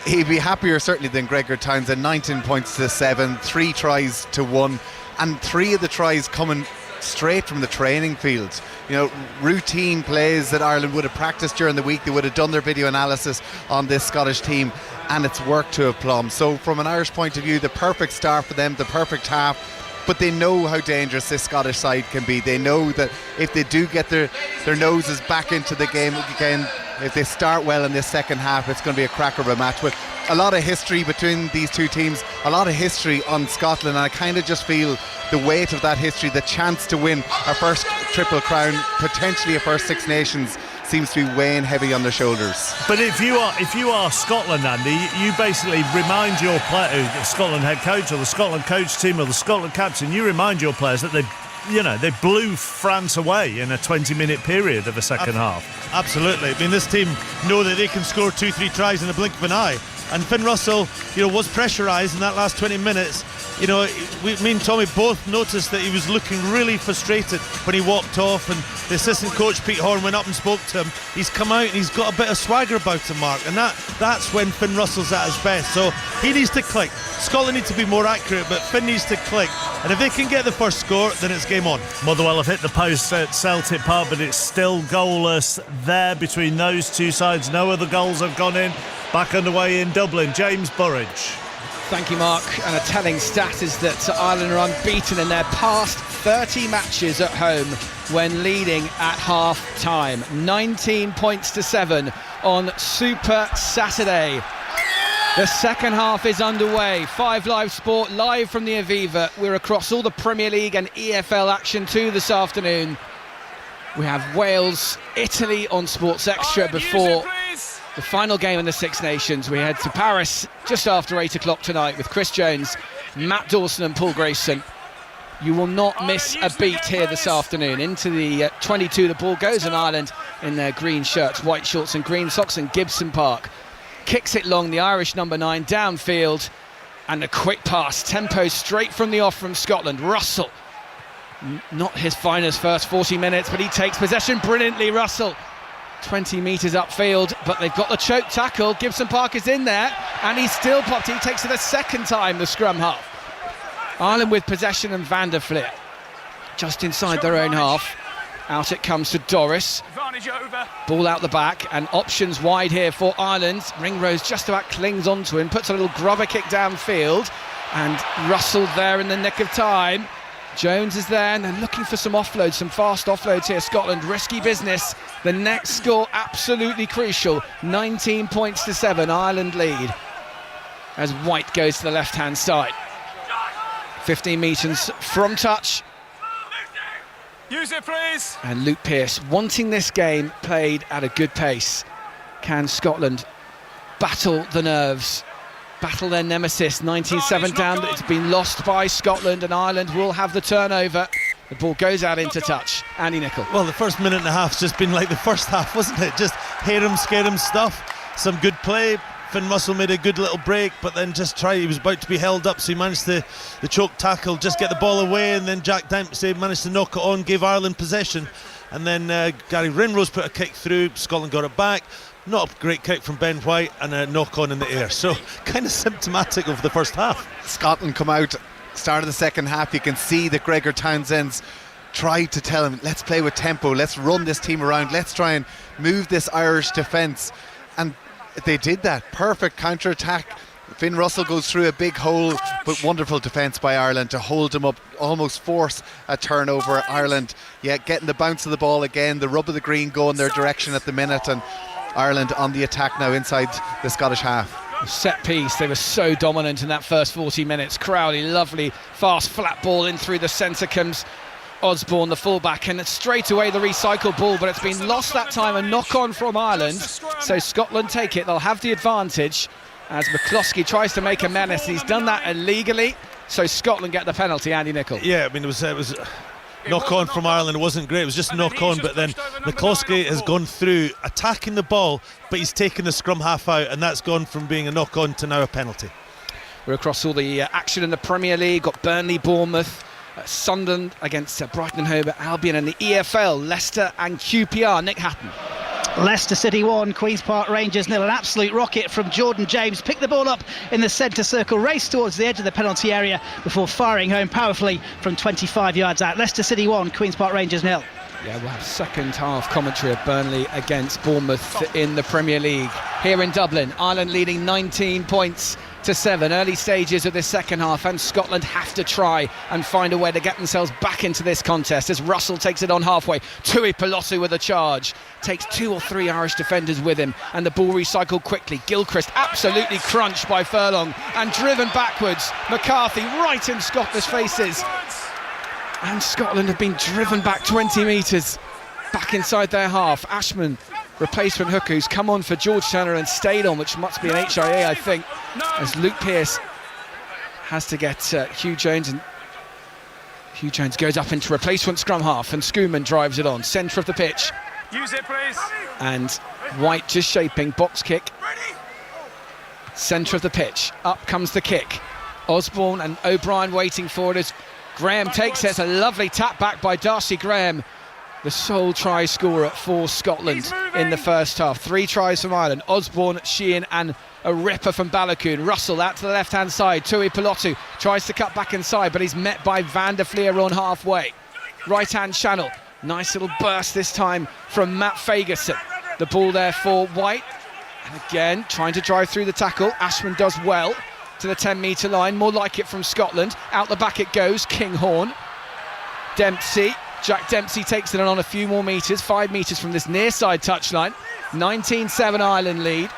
He'd be happier certainly than Gregor Townsend. 19 points to 7, 3 tries to 1. And 3 of the tries coming straight from the training field. You know, routine plays that Ireland would have practiced during the week. They would have done their video analysis on this Scottish team, and it's worked to a plumb. So from an Irish point of view, the perfect start for them, the perfect half. But they know how dangerous this Scottish side can be. They know that if they do get their noses back into the game again, if they start well in this second half, it's going to be a cracker of a match. With a lot of history between these two teams, a lot of history on Scotland, and I kind of just feel the weight of that history, the chance to win our first Triple Crown, potentially a first Six Nations, seems to be weighing heavy on their shoulders. But if you are Scotland, Andy, you basically remind your player, the Scotland head coach or the Scotland coach team or the Scotland captain, you remind your players that they blew France away in a 20-minute period of a second half. Absolutely. I mean, this team know that they can score 2-3 tries in the blink of an eye. And Finn Russell, was pressurised in that last 20 minutes. Me and Tommy both noticed that he was looking really frustrated when he walked off, and the assistant coach Pete Horn went up and spoke to him. He's come out and he's got a bit of swagger about him, Mark, and that's when Finn Russell's at his best. So he needs to click. Scotland need to be more accurate, but Finn needs to click. And if they can get the first score, then it's game on. Motherwell have hit the post at Celtic Park, but it's still goalless there between those two sides. No other goals have gone in. Back underway in Dublin, James Burridge. Thank you, Mark. And a telling stat is that Ireland are unbeaten in their past 30 matches at home when leading at half-time. 19 points to 7 on Super Saturday. The second half is underway. 5 Live Sport live from the Aviva. We're across all the Premier League and EFL action too this afternoon. We have Wales, Italy on Sports Extra before the final game in the Six Nations. We head to Paris just after 8 o'clock tonight with Chris Jones, Matt Dawson and Paul Grayson. You will not miss a beat here this afternoon. Into the 22 the ball goes, and Ireland in their green shirts, white shorts and green socks, in Gibson Park. Kicks it long, the Irish number 9 downfield, and a quick pass, tempo straight from the off from Scotland. Russell, not his finest first 40 minutes, but he takes possession brilliantly. Russell 20 metres upfield, but they've got the choke tackle. Gibson Park is in there, and he's still popped. He takes it a second time, the scrum half. Ireland with possession, and Van der Fleer just inside their own half. Out it comes to Doris. Ball out the back, and options wide here for Ireland. Ringrose just about clings onto him, puts a little grubber kick downfield, and Russell there in the nick of time. Jones is there, and they're looking for some offloads, some fast offloads here. Scotland, risky business. The next score absolutely crucial. 19 points to 7, Ireland lead as White goes to the left-hand side. 15 metres from touch. Use it, please. And Luke Pearce wanting this game played at a good pace. Can Scotland battle the nerves, battle their nemesis? 19-7 down, it's been lost by Scotland, and Ireland will have the turnover. The ball goes out into touch. Andy Nicol. Well, the first minute and a half's just been like the first half, wasn't it? Just hear him, scare him stuff. Some good play. Finn Russell made a good little break, but then he was about to be held up, so he managed the choke tackle, just get the ball away, and then Jack Dempsey managed to knock it on, gave Ireland possession, and then Gary Ringrose put a kick through, Scotland got it back. Not a great kick from Ben White, and a knock on in the air, so kind of symptomatic of the first half. Scotland come out, start of the second half, you can see that Gregor Townsend's tried to tell him, let's play with tempo, let's run this team around, let's try and move this Irish defence, and they did that. Perfect counter-attack. Finn Russell goes through a big hole, but wonderful defence by Ireland to hold him up, almost force a turnover. Ireland, getting the bounce of the ball again, the rub of the green going their direction at the minute, and Ireland on the attack now inside the Scottish half. Set piece, they were so dominant in that first 40 minutes. Crowley, lovely, fast, flat ball in through the centre comes Osborne, the fullback, and straight away the recycled ball, but it's been lost that time. A knock on from Ireland, so Scotland take it. They'll have the advantage as McCloskey tries to make a menace. He's done that illegally, so Scotland get the penalty. Andy Nicol. Yeah, I mean it was knock on from Ireland. It wasn't great, it was just a knock on, but then McCloskey has gone through attacking the ball, but he's taken the scrum half out, and that's gone from being a knock on to now a penalty. We're across all the action in the Premier League. Got Burnley, Bournemouth, Sunderland against Brighton and Hove Albion, and the EFL, Leicester and QPR. Nick Hatton. Leicester City 1, Queen's Park Rangers 0. An absolute rocket from Jordan James. Picked the ball up in the centre circle, raced towards the edge of the penalty area before firing home powerfully from 25 yards out. Leicester City 1, Queen's Park Rangers 0. Yeah, we'll have second half commentary of Burnley against Bournemouth in the Premier League. Here in Dublin, Ireland leading 19 points to 7. Early stages of this second half, and Scotland have to try and find a way to get themselves back into this contest as Russell takes it on halfway. Tui Pelosi with a charge. Takes 2 or 3 Irish defenders with him, and the ball recycled quickly. Gilchrist absolutely crunched by Furlong and driven backwards. McCarthy right in Scotland's faces. And Scotland have been driven back 20 metres back inside their half. Ashman, replacement hooker, who's come on for George Turner and stayed on, which must be an HIA, I think, as Luke Pearce has to get Hugh Jones, and Hugh Jones goes up into replacement scrum half, and Schoeman drives it on, centre of the pitch. Use it, please. And White just shaping, box kick, centre of the pitch. Up comes the kick. Osborne and O'Brien waiting for it as Graham takes it. It's a lovely tap back by Darcy Graham, the sole try scorer for Scotland in the first half. 3 tries from Ireland. Osborne, Sheehan and a ripper from Balakoon. Russell out to the left hand side. Tui Pelotu tries to cut back inside, but he's met by Van der Fleer on halfway. Right hand channel. Nice little burst this time from Matt Fagerson. The ball there for White, And again, trying to drive through the tackle. Ashman does well to the 10-metre line. More like it from Scotland. Out the back it goes. Kinghorn. Dempsey. Jack Dempsey takes it on a few more metres. 5 metres from this near side touchline. 19-7 Ireland lead.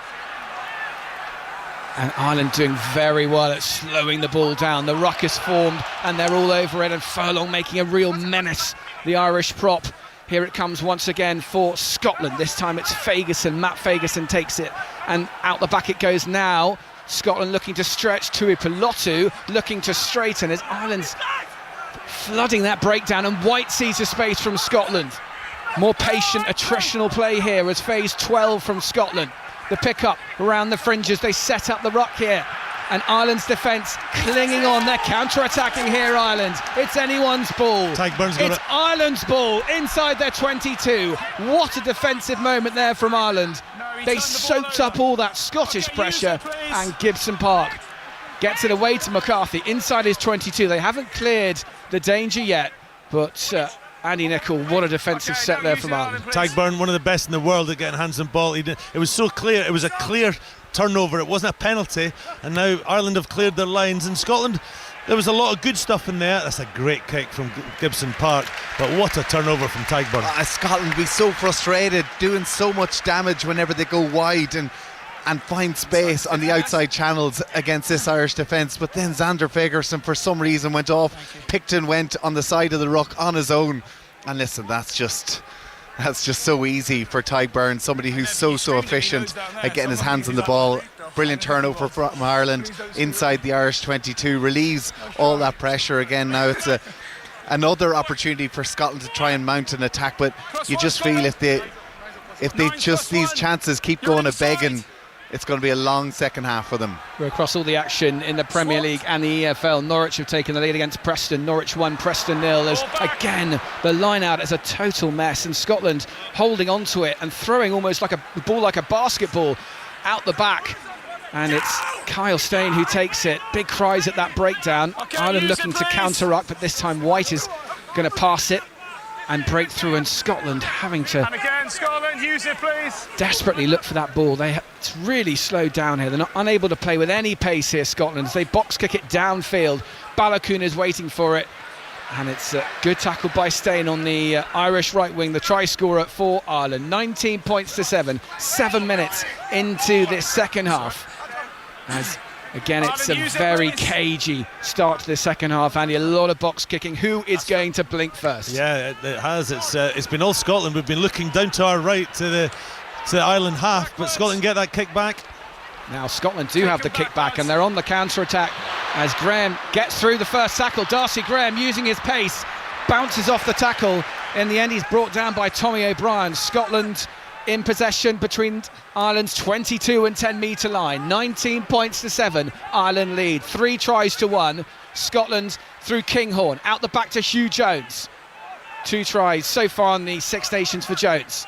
And Ireland doing very well at slowing the ball down. The ruckus formed and they're all over it, and Furlong making a real menace, the Irish prop. Here it comes once again for Scotland. This time it's Fagerson. Matt Fagerson takes it and out the back it goes now. Scotland looking to stretch. Tuipulotu looking to straighten as Ireland's flooding that breakdown, and White sees a space from Scotland. More patient attritional play here as phase 12 from Scotland. The pick-up around the fringes, they set up the ruck here. And Ireland's defence clinging on, they're counter-attacking here, Ireland. It's anyone's ball. It's Ireland's ball inside their 22. What a defensive moment there from Ireland. They soaked up all that Scottish pressure, and Gibson Park gets it away to McCarthy inside his 22. They haven't cleared the danger yet, but Andy Nicol, what a defensive set there from Ireland. Tadhg, one of the best in the world at getting hands on ball. It was so clear. It was a clear turnover. It wasn't a penalty. And now Ireland have cleared their lines. And Scotland, there was a lot of good stuff in there. That's a great kick from Gibson Park. But what a turnover from Tadhg. Scotland be so frustrated, doing so much damage whenever they go wide and find space on the outside channels against this Irish defence. But then Xander Fagerson for some reason went off. Picton went on the side of the ruck on his own. And listen, that's just so easy for Tadhg, somebody who's so efficient at getting his hands on the ball. Brilliant turnover from Ireland inside the Irish 22, relieves all that pressure again. Now it's another opportunity for Scotland to try and mount an attack, but you just feel if they just these chances keep going a begging, it's going to be a long second half for them. We're across all the action in the Premier League and the EFL. Norwich have taken the lead against Preston. Norwich 1, Preston 0. There's again the line out is a total mess, and Scotland holding on to it and throwing almost like a ball, like a basketball, out the back. And it's Kyle Steyn who takes it. Big cries at that breakdown. Ireland looking to counter-ruck, but this time White is going to pass it and break through, and Scotland having to And again, Scotland, use it, please. desperately look for that ball. It's really slowed down here. They're not unable to play with any pace here, Scotland, as they box kick it downfield. Baloucoune is waiting for it, and it's a good tackle by Steyn on the Irish right wing, the try scorer for Ireland. 19 points to 7 minutes into this second half. As again, it's a very cagey start to the second half, Andy. A lot of box kicking. Who is going to blink first? Yeah, it has. It's been all Scotland. We've been looking down to our right to the Ireland half, but Scotland get that kick back. Now Scotland do have the kick back, and they're on the counter-attack as Graham gets through the first tackle. Darcy Graham using his pace, bounces off the tackle. In the end, he's brought down by Tommy O'Brien. Scotland in possession between Ireland's 22 and 10-metre line. 19 points to 7. Ireland lead. 3 tries to 1. Scotland through Kinghorn. Out the back to Hugh Jones. 2 tries so far in the Six Nations for Jones.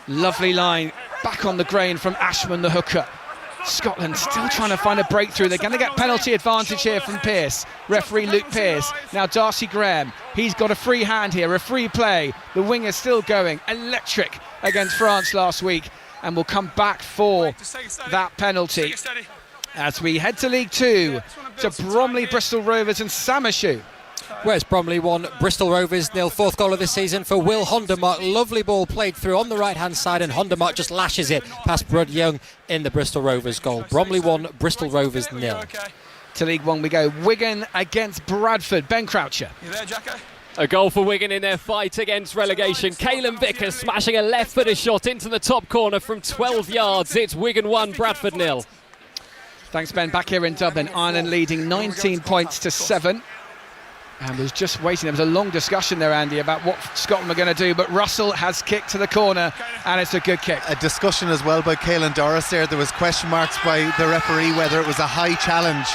Lovely line. Back on the grain from Ashman, the hooker. Scotland still trying to find a breakthrough. They're going to get penalty advantage here from Pearce. Referee Luke Pearce. Now Darcy Graham. He's got a free hand here, a free play. The wing is still going. Electric against France last week, and will come back for that penalty. As we head to League 2, to Bromley, Bristol Rovers and Samashu. West Bromley 1, Bristol Rovers 0. Fourth goal of the season for Will Hondermark. Lovely ball played through on the right hand side, and Hondermark just lashes it past Brud Young in the Bristol Rovers goal. Bromley 1, Bristol Rovers 0. To League 1 we go. Wigan against Bradford. Ben Croucher. You there, Jacko? A goal for Wigan in their fight against relegation. Caelan Vickers smashing a left-footed shot into the top corner from 12 yards. It's Wigan 1, Bradford 0. Thanks, Ben. Back here in Dublin, Ireland leading 19 points to 7. And was just waiting. There was a long discussion there, Andy, about what Scotland were going to do, but Russell has kicked to the corner, and it's a good kick. A discussion as well by Caelan Doris there. There was question marks by the referee whether it was a high challenge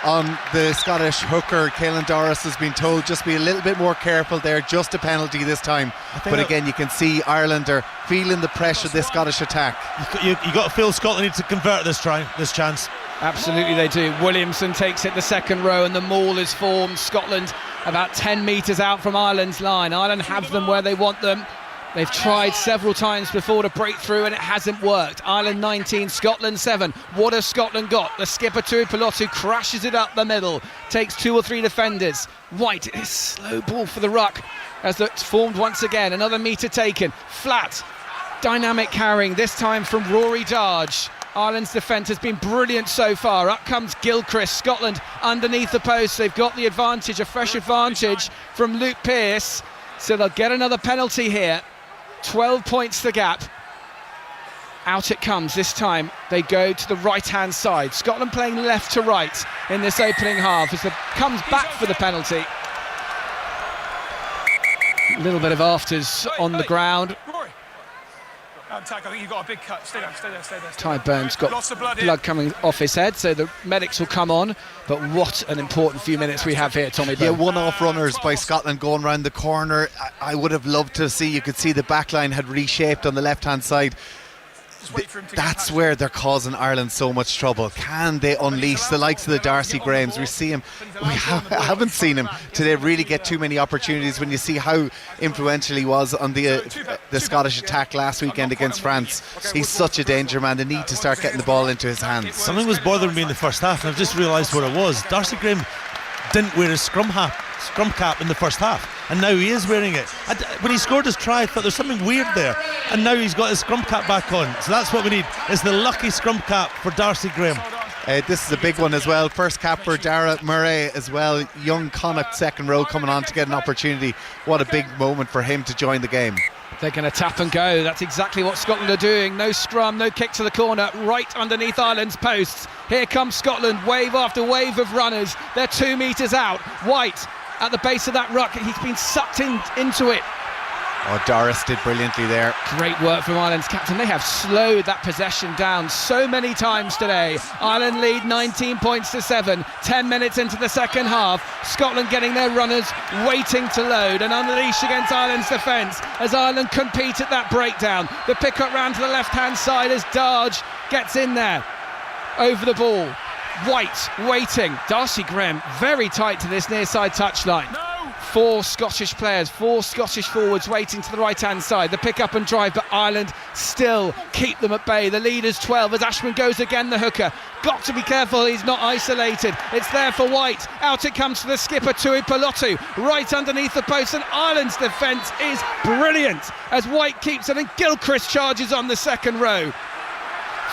on the Scottish hooker. Caelan Doris has been told just be a little bit more careful there, just a penalty this time. But again, you can see Ireland are feeling the pressure of this Scottish attack. You got to feel Scotland need to convert this chance. Absolutely they do. Williamson takes it the second row, and the maul is formed. Scotland about 10 metres out from Ireland's line. Ireland have them where they want them. They've tried several times before to break through and it hasn't worked. Ireland 19, Scotland 7. What has Scotland got? The skipper Tuipulotu crashes it up the middle, takes 2 or 3 defenders. White, it's slow ball for the ruck as it's formed once again. Another metre taken, flat, dynamic carrying, this time from Rory Darge. Ireland's defence has been brilliant so far. Up comes Gilchrist. Scotland underneath the post. They've got the advantage, a fresh advantage from Luke Pearce. So they'll get another penalty here. 12 points the gap. Out it comes this time. They go to the right-hand side. Scotland playing left to right in this opening half as it comes back for the penalty. A little bit of afters on the ground. Tack, I think you've got a big cut. Stay there. Ty Burns got Lots of blood coming off his head, so the medics will come on. But what an important few minutes we have here, Tommy Byrne. Yeah, one-off runners by Scotland going round the corner. I would have loved to see, you could see the back line had reshaped on the left-hand side. That's where they're causing Ireland so much trouble. Can they unleash the likes of the Darcy Grahams? We see him. We haven't seen him today really get too many opportunities. When you see how influential he was on the Scottish attack last weekend against France, he's such a danger man. They need to start getting the ball into his hands. Something was bothering me in the first half, and I've just realised what it was. Darcy Graham didn't wear his scrum cap in the first half, and now he is wearing it. When he scored his try, I thought there's something weird there, and now he's got his scrum cap back on. So that's what we need, is the lucky scrum cap for Darcy Graham. This is a big one as well. First cap for Dara Murray as well. Young Connacht second row coming on to get an opportunity. What a big moment for him to join the game. They're going to tap and go. That's exactly what Scotland are doing. No scrum, no kick to the corner, right underneath Ireland's posts. Here comes Scotland, wave after wave of runners. They're 2 metres out. White at the base of that ruck. He's been sucked into it. Oh, Doris did brilliantly there. Great work from Ireland's captain. They have slowed that possession down so many times today. Ireland lead 19 points to 7. 10 minutes into the second half. Scotland getting their runners waiting to load and unleash against Ireland's defence as Ireland compete at that breakdown. The pick-up round to the left-hand side as Darge gets in there. Over the ball. White waiting. Darcy Graham very tight to this near side touchline. 4 Scottish players, 4 Scottish forwards waiting to the right-hand side. The pick up and drive, but Ireland still keep them at bay. The lead is 12 as Ashman goes again, the hooker. Got to be careful, he's not isolated. It's there for White. Out it comes to the skipper, Tuipulotu, right underneath the post, and Ireland's defence is brilliant as White keeps it and Gilchrist charges on the second row.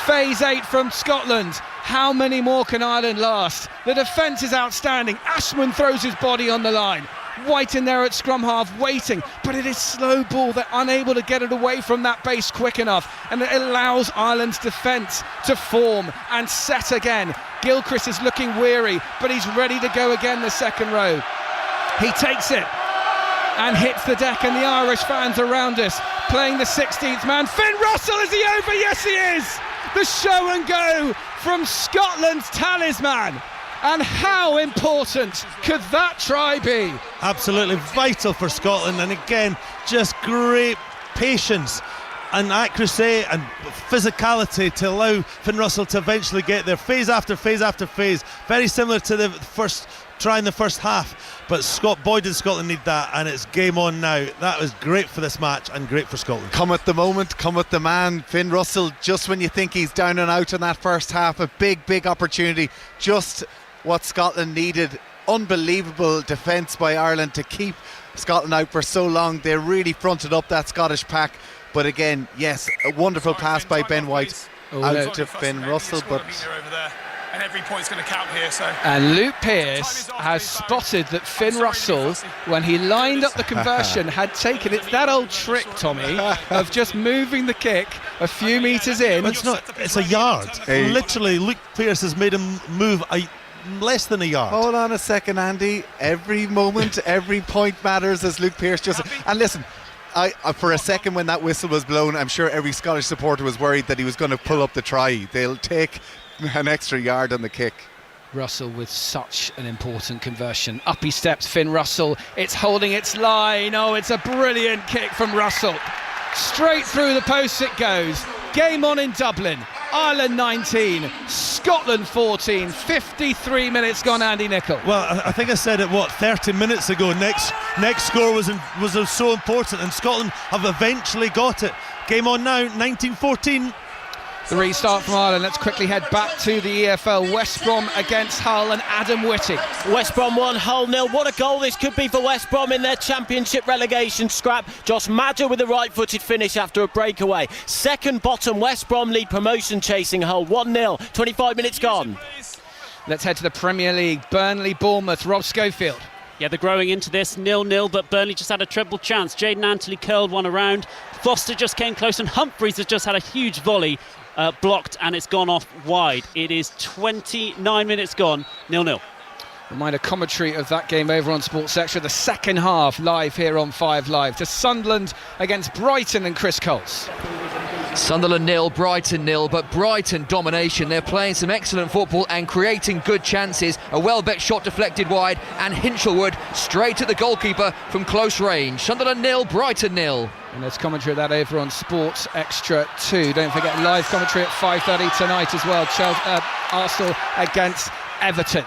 Phase 8 from Scotland. How many more can Ireland last? The defence is outstanding. Ashman throws his body on the line. White in there at scrum half waiting, but it is slow ball. They're unable to get it away from that base quick enough, and it allows Ireland's defence to form and set again. Gilchrist is looking weary, but he's ready to go again the second row. He takes it and hits the deck, and the Irish fans around us playing the 16th man. Finn Russell, is he over? Yes, he is! The show and go from Scotland's talisman. And how important could that try be? Absolutely vital for Scotland, and again, just great patience and accuracy and physicality to allow Finn Russell to eventually get there, phase after phase after phase. Very similar to the first try in the first half, but Boyd and Scotland need that, and it's game on now. That was great for this match and great for Scotland. Come at the moment, come at the man. Finn Russell, just when you think he's down and out in that first half, a big opportunity, just what Scotland needed. Unbelievable defence by Ireland to keep Scotland out for so long. They really fronted up that Scottish pack, but again, yes, a wonderful pass by Ben White out to Finn Russell, but and every point's going to count here. So. And Luke Pearce has spotted that Finn Russell, when he lined up the conversion, had taken it. That old trick, Tommy, of just moving the kick a few metres in. It's not. It's a yard. Literally, Luke Pearce has made him move less than a yard. Hold on a second, Andy. Every moment, every point matters as Luke Pearce just. And listen, for a second when that whistle was blown, I'm sure every Scottish supporter was worried that he was going to pull up the try. They'll take an extra yard on the kick. Russell with such an important conversion. Up he steps, Finn Russell. It's holding its line. Oh, it's a brilliant kick from Russell. Straight through the posts it goes. Game on in Dublin. Ireland 19, Scotland 14, 53 minutes gone, Andy Nicol. Well, I think I said it, 30 minutes ago. Next score was so important, and Scotland have eventually got it. Game on now, 19-14. The restart from Ireland. Let's quickly head back to the EFL. West Brom against Hull and Adam Whitty. West Brom 1, Hull 0. What a goal this could be for West Brom in their championship relegation scrap. Josh Maja with a right-footed finish after a breakaway. Second bottom, West Brom lead promotion chasing Hull 1-0. 25 minutes gone. Let's head to the Premier League. Burnley, Bournemouth. Rob Schofield. Yeah, they're growing into this 0-0, but Burnley just had a treble chance. Jaden Anthony curled one around. Foster just came close, and Humphreys has just had a huge volley blocked, and it's gone off wide. It is 29 minutes gone, 0-0. Reminder commentary of that game over on Sports Extra. The second half live here on 5 Live. To Sunderland against Brighton and Chris Coles. Sunderland 0, Brighton 0, but Brighton domination. They're playing some excellent football and creating good chances. A Welbeck shot deflected wide, and Hinchelwood straight at the goalkeeper from close range. Sunderland 0, Brighton 0. And there's commentary of that over on Sports Extra 2. Don't forget live commentary at 5:30 tonight as well. Arsenal against Everton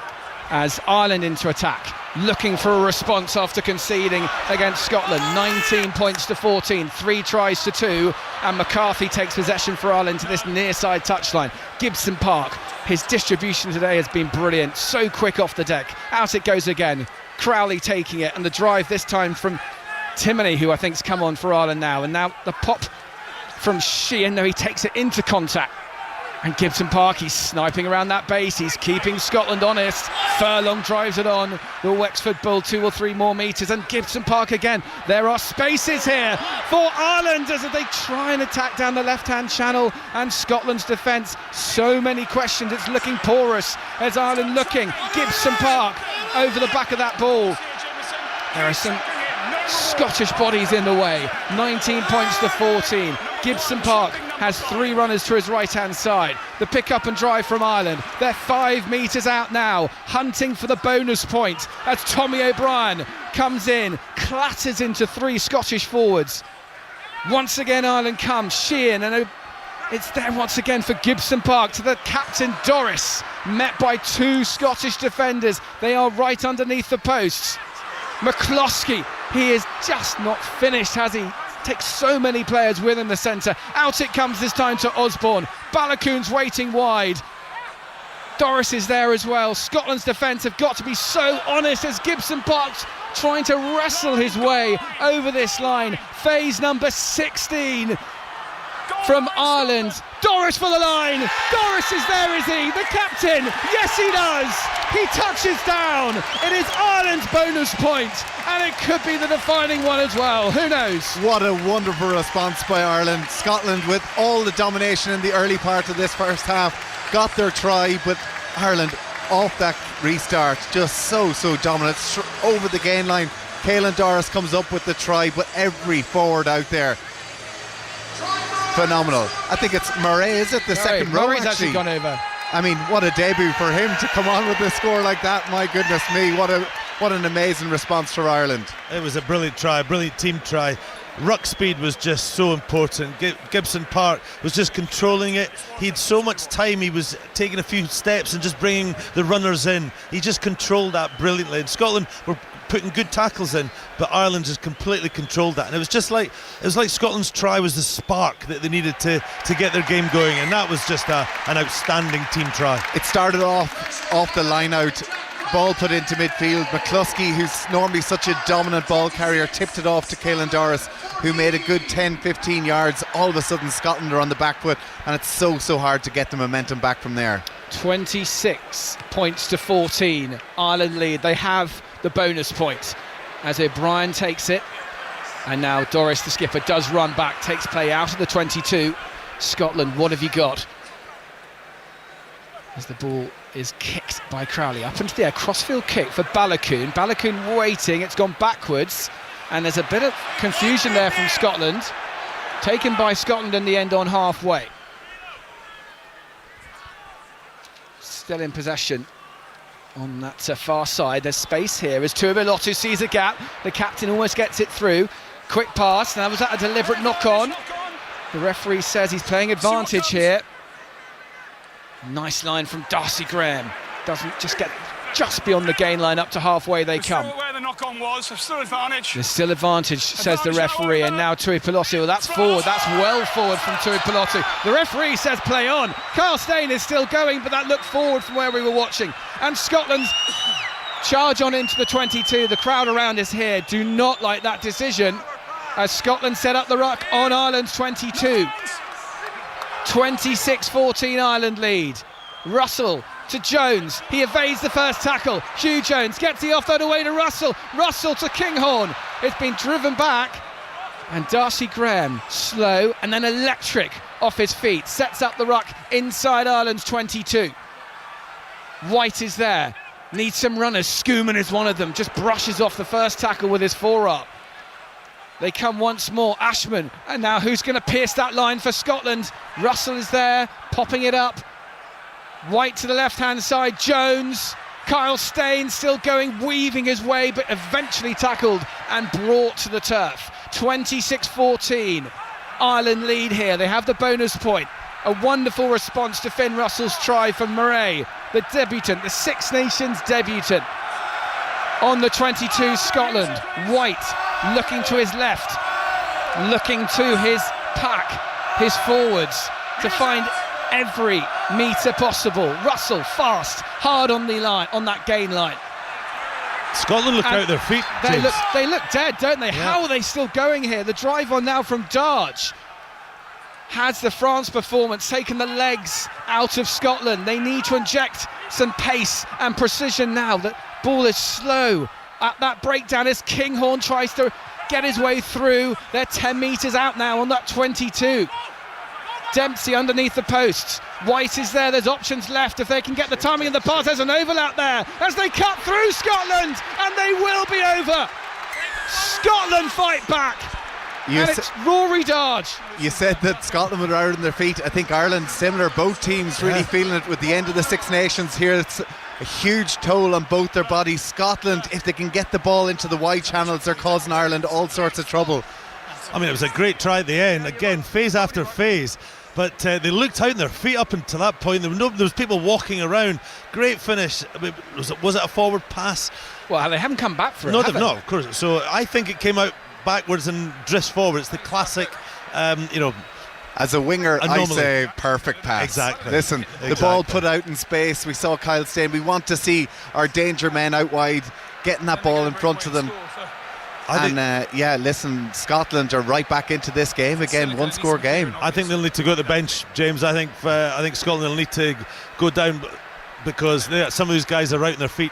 as Ireland into attack, looking for a response after conceding against Scotland. 19 points to 14, 3 tries to 2, and McCarthy takes possession for Ireland to this near side touchline. Gibson Park, his distribution today has been brilliant, so quick off the deck. Out it goes again, Crowley taking it, and the drive this time from Timoney, who I think's come on for Ireland now. And now the pop from Sheehan, though he takes it into contact. And Gibson Park, he's sniping around that base, he's keeping Scotland honest. Furlong drives it on, the Wexford Bull 2 or 3 more metres, and Gibson Park again. There are spaces here for Ireland as they try and attack down the left-hand channel, and Scotland's defence, so many questions, it's looking porous as Ireland looking. Gibson Park over the back of that ball. There are some Scottish bodies in the way. 19 points to 14. Gibson Park has 3 runners to his right hand side. The pick up and drive from Ireland. They're 5 metres out now, hunting for the bonus point as Tommy O'Brien comes in, clatters into 3 Scottish forwards. Once again Ireland comes, Sheehan, and it's there once again for Gibson Park to the captain Doris, met by 2 Scottish defenders. They are right underneath the posts. McCloskey, he is just not finished, has he? Takes so many players within the centre. Out it comes this time to Osborne. Balakoon's waiting wide. Doris is there as well. Scotland's defence have got to be so honest as Gibson Park's trying to wrestle his way over this line. Phase number 16 from Ireland. Doris for the line. Doris is there, is he? The captain. Yes, he does. He touches down. It is Ireland's bonus point, and it could be the defining one as well. Who knows? What a wonderful response by Ireland. Scotland, with all the domination in the early part of this first half, got their try, but Ireland off that restart, just so dominant over the gain line. Caelan Doris comes up with the try, but every forward out there, phenomenal. I think it's Murray, is it? The second row, Murray's actually gone over. I mean, what a debut for him to come on with a score like that. My goodness me, what an amazing response for Ireland. It was a brilliant try, a brilliant team try. Ruck speed was just so important. Gibson Park was just controlling it. He had so much time, he was taking a few steps and just bringing the runners in. He just controlled that brilliantly. And Scotland were putting good tackles in, but Ireland just completely controlled that. And it was like Scotland's try was the spark that they needed to get their game going, and that was just an outstanding team try. It started off the line out, ball put into midfield. McCluskey, who's normally such a dominant ball carrier, tipped it off to Caelan Doris, who made a good 10-15 yards. All of a sudden Scotland are on the back foot, and it's so hard to get the momentum back from there. 26 points to 14. Ireland lead. They have the bonus point as O'Brien takes it, and now Doris, the skipper, does run back, takes play out of the 22. Scotland, what have you got? As the ball is kicked by Crowley up into the air, crossfield kick for Balakoon. Balakoon waiting, it's gone backwards, and there's a bit of confusion there from Scotland, taken by Scotland in the end on halfway. Still in possession on that far side. There's space here as Tuibelotu sees a gap. The captain almost gets it through. Quick pass, now was that a deliberate knock on? The referee says he's playing advantage here. Nice line from Darcy Graham. Doesn't just get just beyond the gain line, up to halfway they come. Where the knock-on was, there's still advantage. There's still advantage, says the referee, and now Tui Pelosi. Well, that's forward, that's well forward from Tui Pelosi. The referee says play on. Carl Steyn is still going, but that looked forward from where we were watching. And Scotland's charge on into the 22. The crowd around us here do not like that decision, as Scotland set up the ruck on Ireland's 22. 26-14 Ireland lead. Russell to Jones, he evades the first tackle. Hugh Jones gets the offload away to Russell. Russell to Kinghorn. It's been driven back, and Darcy Graham, slow and then electric off his feet, sets up the ruck inside Ireland's 22. White is there, needs some runners. Schoeman is one of them, just brushes off the first tackle with his forearm. They come once more, Ashman, and now who's going to pierce that line for Scotland? Russell is there, popping it up. White to the left-hand side, Jones. Kyle Steyn still going, weaving his way, but eventually tackled and brought to the turf. 26-14. Ireland lead here. They have the bonus point. A wonderful response to Finn Russell's try from Murray, the debutant, the Six Nations debutant. On the 22, Scotland. White looking to his left, looking to his pack, his forwards, to find every metre possible. Russell fast, hard on the line, on that gain line. Scotland look out their feet, James. They look dead, don't they? Yeah. How are they still going here? The drive on now from Darge. Has the France performance taken the legs out of Scotland? They need to inject some pace and precision now. The ball is slow at that breakdown as Kinghorn tries to get his way through. They're 10 metres out now on that 22. Dempsey underneath the posts. White is there, there's options left if they can get the timing of the pass. There's an overlap there as they cut through Scotland, and they will be over. Scotland fight back. It's Rory Darge. You said that Scotland were out on their feet. I think Ireland similar, both teams really feeling it with the end of the Six Nations here. It's a huge toll on both their bodies. Scotland, if they can get the ball into the wide channels, they're causing Ireland all sorts of trouble. I mean, it was a great try at the end, again, phase after phase. But they looked out on their feet up until that point. There was people walking around. Great finish. I mean, was it a forward pass? Well, they haven't come back for it. No, they've not, of course. So I think it came out backwards and drifts forward. It's the classic, As a winger, I say perfect pass. Exactly. Listen, the ball put out in space. We saw Kyle Steyn. We want to see our danger men out wide, getting that ball in front of them. Listen, Scotland are right back into this game again, one-score game. I think they'll need to go to the bench, James. I think Scotland will need to go down because some of these guys are right on their feet.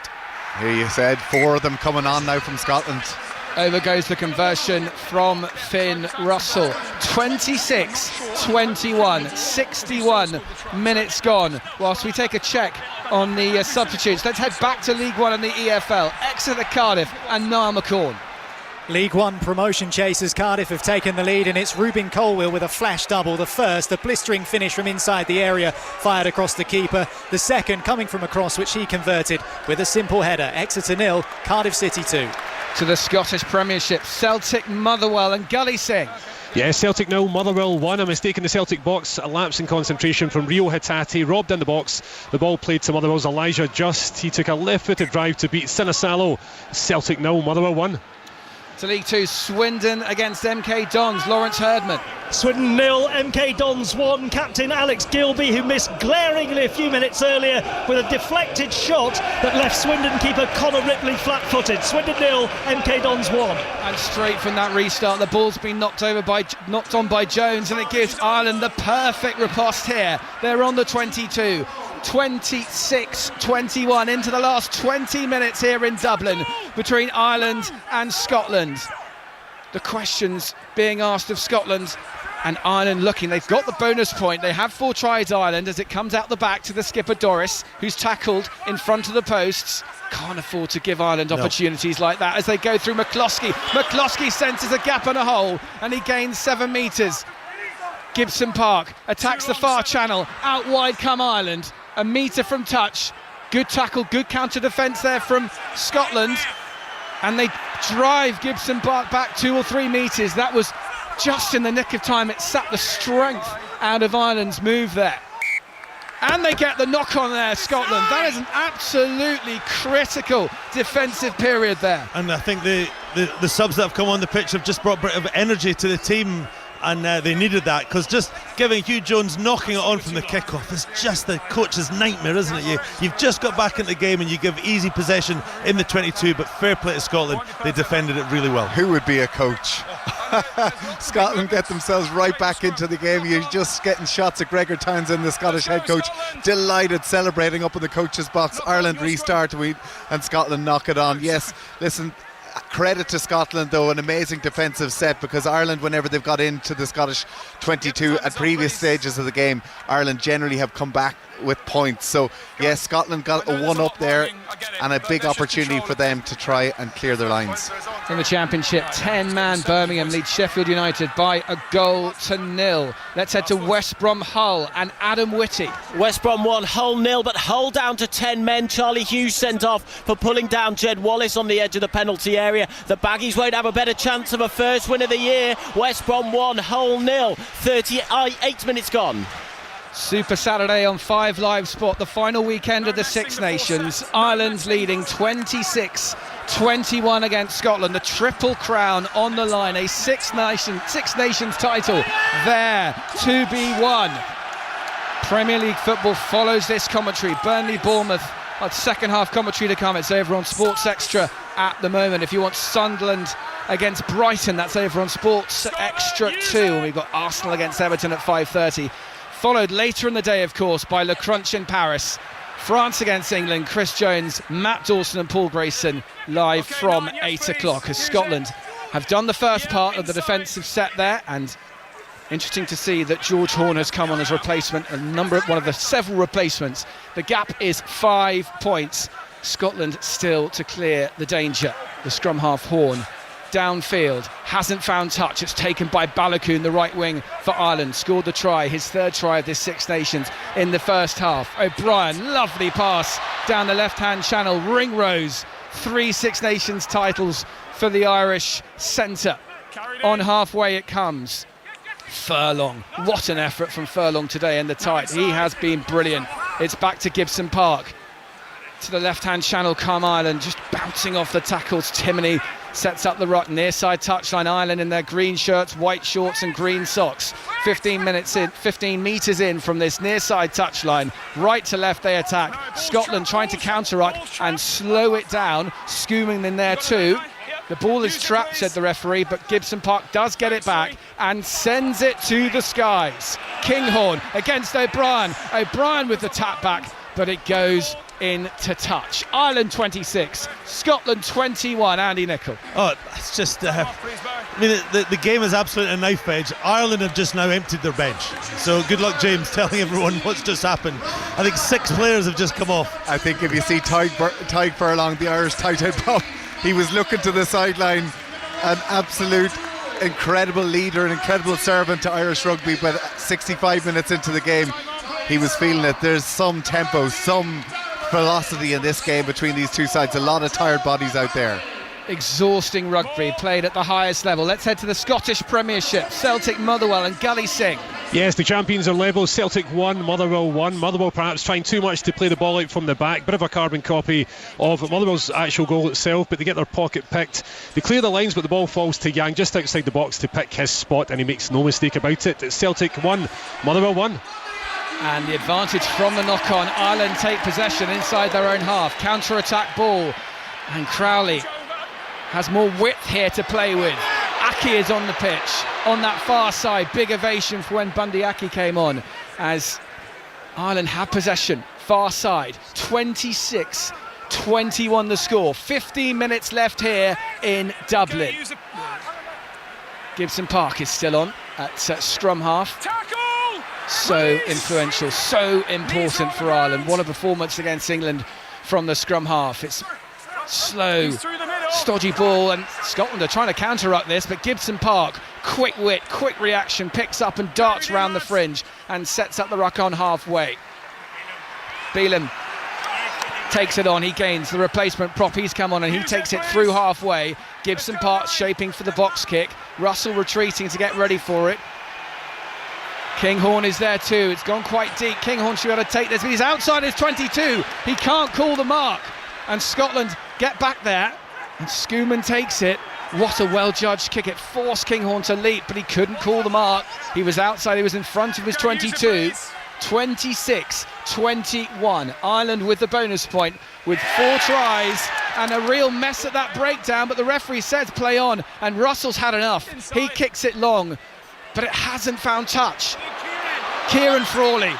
Here you said, 4 of them coming on now from Scotland. Over goes the conversion from Finn Russell. 26-21, 61 minutes gone. Whilst we take a check on the substitutes, let's head back to League One and the EFL. Exeter, Cardiff and Niall-McCorn. League One promotion chasers Cardiff have taken the lead, and it's Rubin Colwill with a flash double. The first, a blistering finish from inside the area, fired across the keeper. The second coming from across, which he converted with a simple header. Exeter 0, Cardiff City 2. To the Scottish Premiership, Celtic, Motherwell and Gully Singh. Yeah, Celtic 0, Motherwell 1. A mistake in the Celtic box, a lapse in concentration from Rio Hatate, robbed in the box. The ball played to Motherwell's Elijah Just. He took a left-footed drive to beat Sinisalo. Celtic 0, Motherwell 1. To League Two, Swindon against MK Dons, Lawrence Herdman. Swindon 0, MK Dons 1. Captain Alex Gilby, who missed glaringly a few minutes earlier with a deflected shot that left Swindon keeper Conor Ripley flat-footed. Swindon 0, MK Dons 1. And straight from that restart, the ball's been knocked on by Jones, and it gives Ireland the perfect riposte here. They're on the 22. 26-21 into the last 20 minutes here in Dublin between Ireland and Scotland. The questions being asked of Scotland, and Ireland looking. They've got the bonus point. They have 4 tries, Ireland, as it comes out the back to the skipper Doris, who's tackled in front of the posts. Can't afford to give Ireland opportunities like that as they go through McCloskey. McCloskey senses a gap and a hole, and he gains 7 metres. Gibson Park attacks the far channel. Out wide come Ireland. A metre from touch. Good tackle, good counter defence there from Scotland, and they drive Gibson Park back 2 or 3 metres. That was just in the nick of time. It sapped the strength out of Ireland's move there. And they get the knock on there, Scotland. That is an absolutely critical defensive period there. And I think the subs that have come on the pitch have just brought a bit of energy to the team, and they needed that, because just giving Hugh Jones knocking it on from the kickoff is just the coach's nightmare, isn't it? You've just got back into the game and you give easy possession in the 22, but fair play to Scotland, they defended it really well. Who would be a coach? Scotland get themselves right back into the game. You're just getting shots at Gregor Townsend, the Scottish head coach, delighted, celebrating up in the coach's box. Ireland restart and Scotland knock it on. Yes, listen, credit to Scotland though, an amazing defensive set, because Ireland, whenever they've got into the Scottish 22 at previous stages of the game, Ireland generally have come back with points. So yes, Scotland got a one up there and a big opportunity for them to try and clear their lines. In the Championship, 10-man Birmingham leads Sheffield United by 1-0. Let's head to West Brom Hull and Adam Whitty. West Brom 1, Hull 0, but Hull down to 10 men. Charlie Hughes sent off for pulling down Jed Wallace on the edge of the penalty area. The Baggies won't have a better chance of a first win of the year. West Brom 1, Hull 0, 38 minutes gone. Super Saturday on 5 Live Sport, the final weekend of the Six Nations. Ireland leading 26-21 against Scotland. The Triple Crown on the line, a Six Nations title there to be won. Premier League football follows this commentary. Burnley, Bournemouth, our second half commentary to come. It's over on Sports Extra at the moment. If you want Sunderland against Brighton, that's over on Sports Extra 2. And we've got Arsenal against Everton at 5:30. Followed later in the day, of course, by Le Crunch in Paris. France against England, Chris Jones, Matt Dawson and Paul Grayson live from 8 o'clock, as Scotland have done the first part of the defensive set there. And interesting to see that George Horne has come on as replacement, one of the several replacements. The gap is 5 points. Scotland still to clear the danger. The scrum half Horne downfield, hasn't found touch. It's taken by Balogun, the right wing for Ireland. Scored the try, his third try of this Six Nations in the first half. O'Brien, lovely pass down the left-hand channel. Ringrose, 3 Six Nations titles for the Irish centre. On halfway it comes. Furlong, what an effort from Furlong today in the tight. He has been brilliant. It's back to Gibson Park. To the left-hand channel come Ireland, just bouncing off the tackles. Timoney sets up the ruck, near side touchline. Ireland in their green shirts, white shorts and green socks. 15 metres in from this near side touchline. Right to left they attack. Scotland trying to counter-ruck and slow it down. Scooming in there too. The ball is trapped, said the referee, but Gibson Park does get it back and sends it to the skies. Kinghorn against O'Brien. O'Brien with the tap back, but it goes into touch. Ireland 26, Scotland 21. Andy Nicol. Oh, it's just the game is absolutely a knife edge. Ireland have just now emptied their bench, so good luck, James, telling everyone what's just happened. I think 6 players have just come off. I think if you see Tadhg Furlong, the Irish tight head prop, he was looking to the sideline. An absolute incredible leader, an incredible servant to Irish rugby, but 65 minutes into the game he was feeling it. There's some tempo, some velocity in this game between these two sides. A lot of tired bodies out there. Exhausting rugby played at the highest level. Let's head to the Scottish Premiership. Celtic, Motherwell and Gully Singh. Yes, the champions are level. Celtic 1, Motherwell 1. Motherwell perhaps trying too much to play the ball out from the back. Bit of a carbon copy of Motherwell's actual goal itself, but they get their pocket picked. They clear the lines, but the ball falls to Yang just outside the box to pick his spot, and he makes no mistake about it. It's Celtic 1, Motherwell 1. And the advantage from the knock-on. Ireland take possession inside their own half. Counter-attack ball. And Crowley has more width here to play with. Aki is on the pitch. On that far side, big ovation for when Bundy Aki came on. As Ireland have possession. Far side, 26-21 the score. 15 minutes left here in Dublin. Gibson Park is still on at scrum half. So influential, so important for Ireland. What a performance against England from the scrum half. It's slow, stodgy ball, and Scotland are trying to counter-up this, but Gibson Park, quick wit, quick reaction, picks up and darts round the fringe and sets up the ruck on halfway. Bealham takes it on, he gains the replacement prop, he's come on and he takes it through halfway. Gibson Park shaping for the box kick, Russell retreating to get ready for it. Kinghorn is there too. It's gone quite deep. Kinghorn should be able to take this, but he's outside his 22. He can't call the mark. And Scotland get back there. And Schoeman takes it. What a well-judged kick. It forced Kinghorn to leap, but he couldn't call the mark. He was outside. He was in front of his 22. 26-21. Ireland with the bonus point with 4 tries and a real mess at that breakdown, but the referee says play on, and Russell's had enough. He kicks it long, but it hasn't found touch. Kieran Frawley.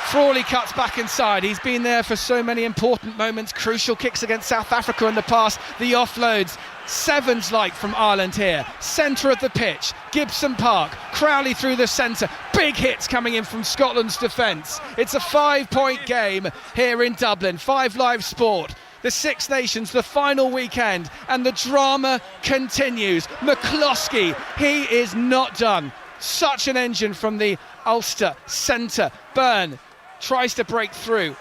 Frawley cuts back inside. He's been there for so many important moments, crucial kicks against South Africa in the past, the offloads. Sevens like from Ireland here. Centre of the pitch, Gibson Park, Crowley through the centre. Big hits coming in from Scotland's defence. It's a 5-point game here in Dublin. 5 Live Sport. The Six Nations, the final weekend, and the drama continues. McCloskey, he is not done. Such an engine from the Ulster centre. Byrne tries to break through.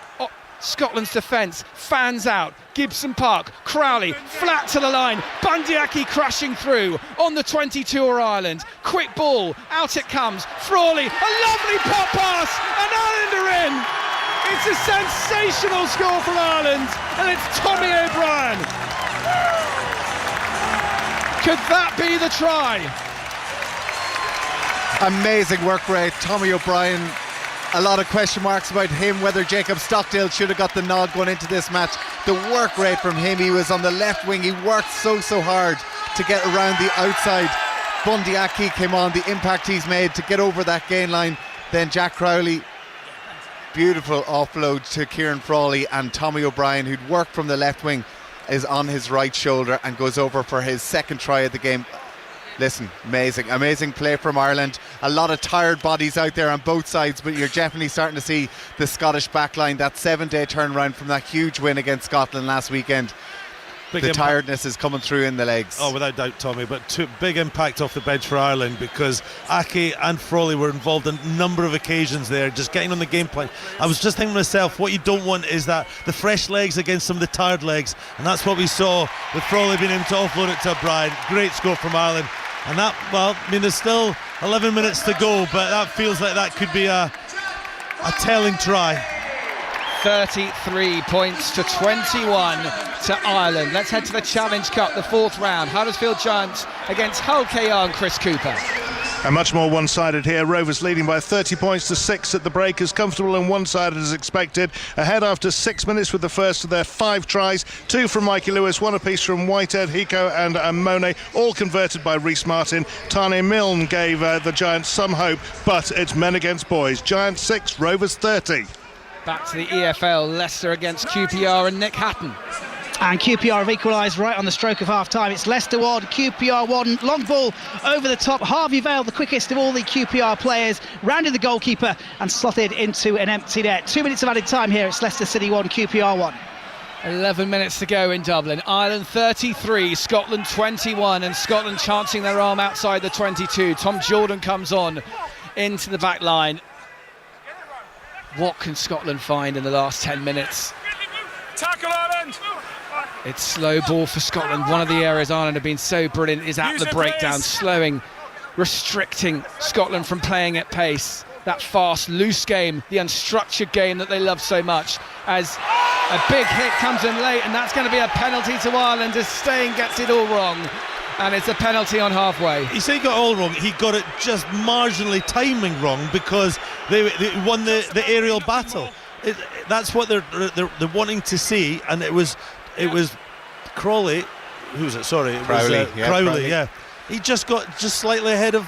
Scotland's defence fans out. Gibson Park, Crowley flat to the line. Bundyaki crashing through on the 22 of Ireland. Quick ball, out it comes. Frawley, a lovely pop pass, and Ireland are in. It's a sensational score from Ireland, and it's Tommy O'Brien. Could that be the try? Amazing work rate. Tommy O'Brien, a lot of question marks about him, whether Jacob Stockdale should have got the nod going into this match. The work rate from him, he was on the left wing, he worked so hard to get around the outside. Bundyaki came on, the impact he's made to get over that gain line. Then Jack Crowley, beautiful offload to Kieran Frawley, and Tommy O'Brien, who'd worked from the left wing, is on his right shoulder and goes over for his second try of the game. Listen, amazing play from Ireland. A lot of tired bodies out there on both sides, but you're definitely starting to see the Scottish backline, that 7-day turnaround from that huge win against Scotland last weekend. The tiredness is coming through in the legs. Oh, without doubt, Tommy, but big impact off the bench for Ireland, because Aki and Frawley were involved in a number of occasions there, just getting on the game plan. I was just thinking to myself, what you don't want is that the fresh legs against some of the tired legs, and that's what we saw with Frawley being able to offload it to O'Brien. Great score from Ireland. And that, well, I mean, there's still 11 minutes to go, but that feels like that could be a telling try. 33 points to 21 to Ireland. Let's head to the Challenge Cup, the 4th round. Huddersfield Giants against Hull KR and Chris Cooper. And much more one-sided here. Rovers leading by 30 points to 6 at the break, as comfortable and one-sided as expected. Ahead after 6 minutes with the first of their 5 tries. 2 from Mikey Lewis, 1 apiece from Whitehead, Hiko and Monet, all converted by Rhys Martin. Tane Milne gave the Giants some hope, but it's men against boys. Giants 6, Rovers 30. Back to the EFL, Leicester against QPR and Nick Hatton. And QPR have equalised right on the stroke of half-time. It's Leicester 1, QPR 1. Long ball over the top. Harvey Vale, the quickest of all the QPR players, rounded the goalkeeper and slotted into an empty net. 2 minutes of added time here. It's Leicester City 1, QPR 1. 11 minutes to go in Dublin. Ireland 33, Scotland 21, and Scotland chancing their arm outside the 22. Tom Jordan comes on into the back line. What can Scotland find in the last 10 minutes? Tackle Ireland! It's slow ball for Scotland. One of the areas Ireland have been so brilliant is at the breakdown, slowing, restricting Scotland from playing at pace. That fast, loose game, the unstructured game that they love so much. As a big hit comes in late, and that's going to be a penalty to Ireland as Steyn gets it all wrong. And it's a penalty on halfway. He said he got it all wrong. He got it just marginally timing wrong, because they won the aerial battle. That's what they're wanting to see, and it was Crowley. Who was it? Sorry, it Crowley. Was Crowley. Yeah, he just got slightly ahead of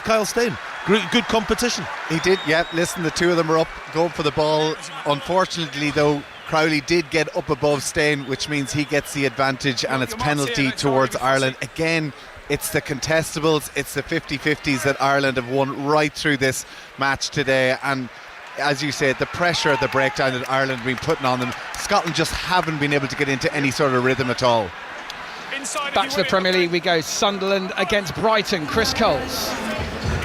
Kyle Steyn. Good competition. He did. Yeah. Listen, the two of them were up going for the ball. Unfortunately, though, Crowley did get up above Steyn, which means he gets the advantage, and it's penalty towards Ireland. Again, it's the contestables, it's the 50-50s that Ireland have won right through this match today. And as you said, the pressure at the breakdown that Ireland have been putting on them, Scotland just haven't been able to get into any sort of rhythm at all. Back to the Premier League we go. Sunderland against Brighton. Chris Coles.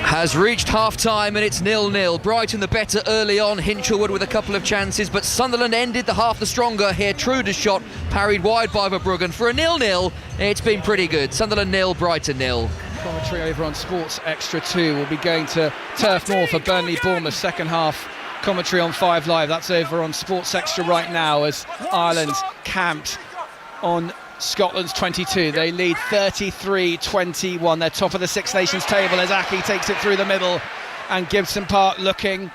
Has reached half-time and it's 0-0. Brighton the better early on, Hinchelwood with a couple of chances, but Sunderland ended the half the stronger here. Trude's shot parried wide by Verbruggen. For a 0-0, it's been pretty good. Sunderland 0, Brighton 0. Commentary over on Sports Extra 2 will be going to Turf Moor for Burnley Bournemouth second half. Commentary on 5 Live, that's over on Sports Extra right now as Ireland camped on Scotland's 22. They lead 33-21. They're top of the Six Nations table as Aki takes it through the middle and Gibson Park looking.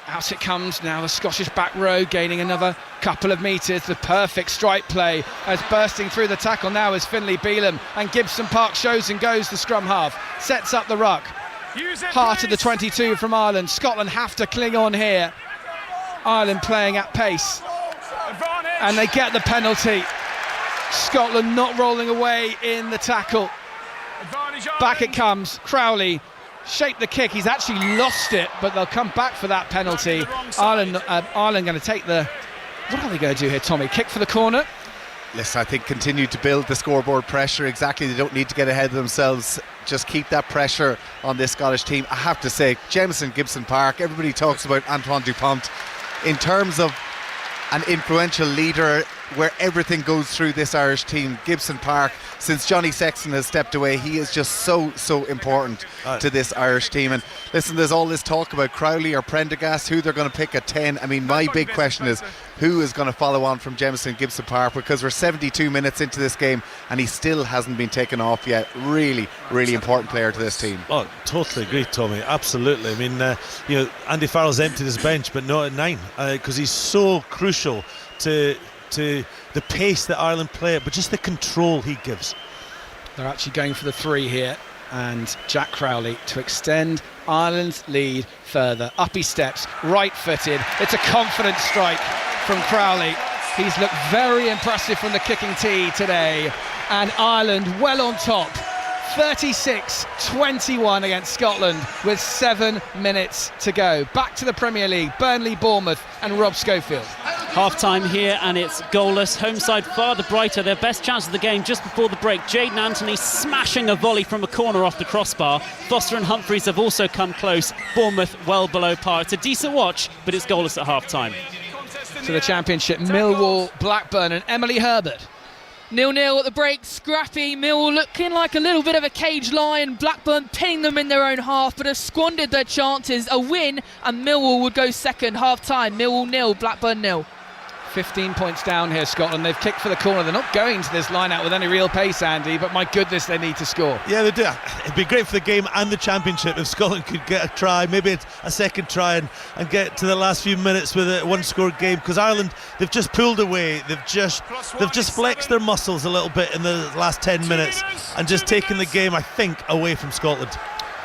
Out it comes now, the Scottish back row gaining another couple of metres. The perfect strike play as bursting through the tackle now is Finlay Bealham, and Gibson Park shows and goes the scrum half, sets up the ruck. Heart of the 22 from Ireland. Scotland have to cling on here. Ireland playing at pace and they get the penalty. Scotland not rolling away in the tackle. Back it comes, Crowley shaped the kick, he's actually lost it, but they'll come back for that penalty. Ireland going to take the, what are they going to do here, Tommy? Kick for the corner? Listen, I think continue to build the scoreboard pressure. Exactly, they don't need to get ahead of themselves. Just keep that pressure on this Scottish team. I have to say, Jameson Gibson Park, everybody talks about Antoine Dupont in terms of an influential leader where everything goes through this Irish team. Gibson Park, since Johnny Sexton has stepped away, he is just so important to this Irish team. And listen, there's all this talk about Crowley or Prendergast, who they're going to pick at 10. I mean, my big question is who is going to follow on from Jameson Gibson Park, because we're 72 minutes into this game and he still hasn't been taken off yet. Really important player to this team. Oh, totally agree, Tommy. Absolutely. I mean, Andy Farrell's emptied his bench, but not at 9, because he's so crucial to the pace that Ireland play at, but just the control he gives. They're actually going for the 3 here, and Jack Crowley to extend Ireland's lead further. Up he steps, right-footed. It's a confident strike from Crowley. He's looked very impressive from the kicking tee today, and Ireland well on top. 36-21 against Scotland with 7 minutes to go. Back to the Premier League, Burnley, Bournemouth and Rob Schofield. Half-time here and it's goalless. Home side far the brighter. Their best chance of the game just before the break. Jayden Anthony smashing a volley from a corner off the crossbar. Foster and Humphreys have also come close. Bournemouth well below par. It's a decent watch, but it's goalless at half-time. To the Championship, Millwall, Blackburn and Emily Herbert. 0-0 at the break, scrappy. Millwall looking like a little bit of a cage lion. Blackburn pinning them in their own half, but have squandered their chances. A win and Millwall would go second. Half-time, Millwall 0, Blackburn 0. 15 points down here, Scotland. They've kicked for the corner. They're not going to this line out with any real pace, Andy, but my goodness, they need to score. Yeah, they do. It'd be great for the game and the Championship if Scotland could get a try, maybe a second try, and get to the last few minutes with a one-score game, because Ireland, they've just pulled away. They've just flexed their muscles a little bit in the last 10 minutes and just taken the game, I think, away from Scotland.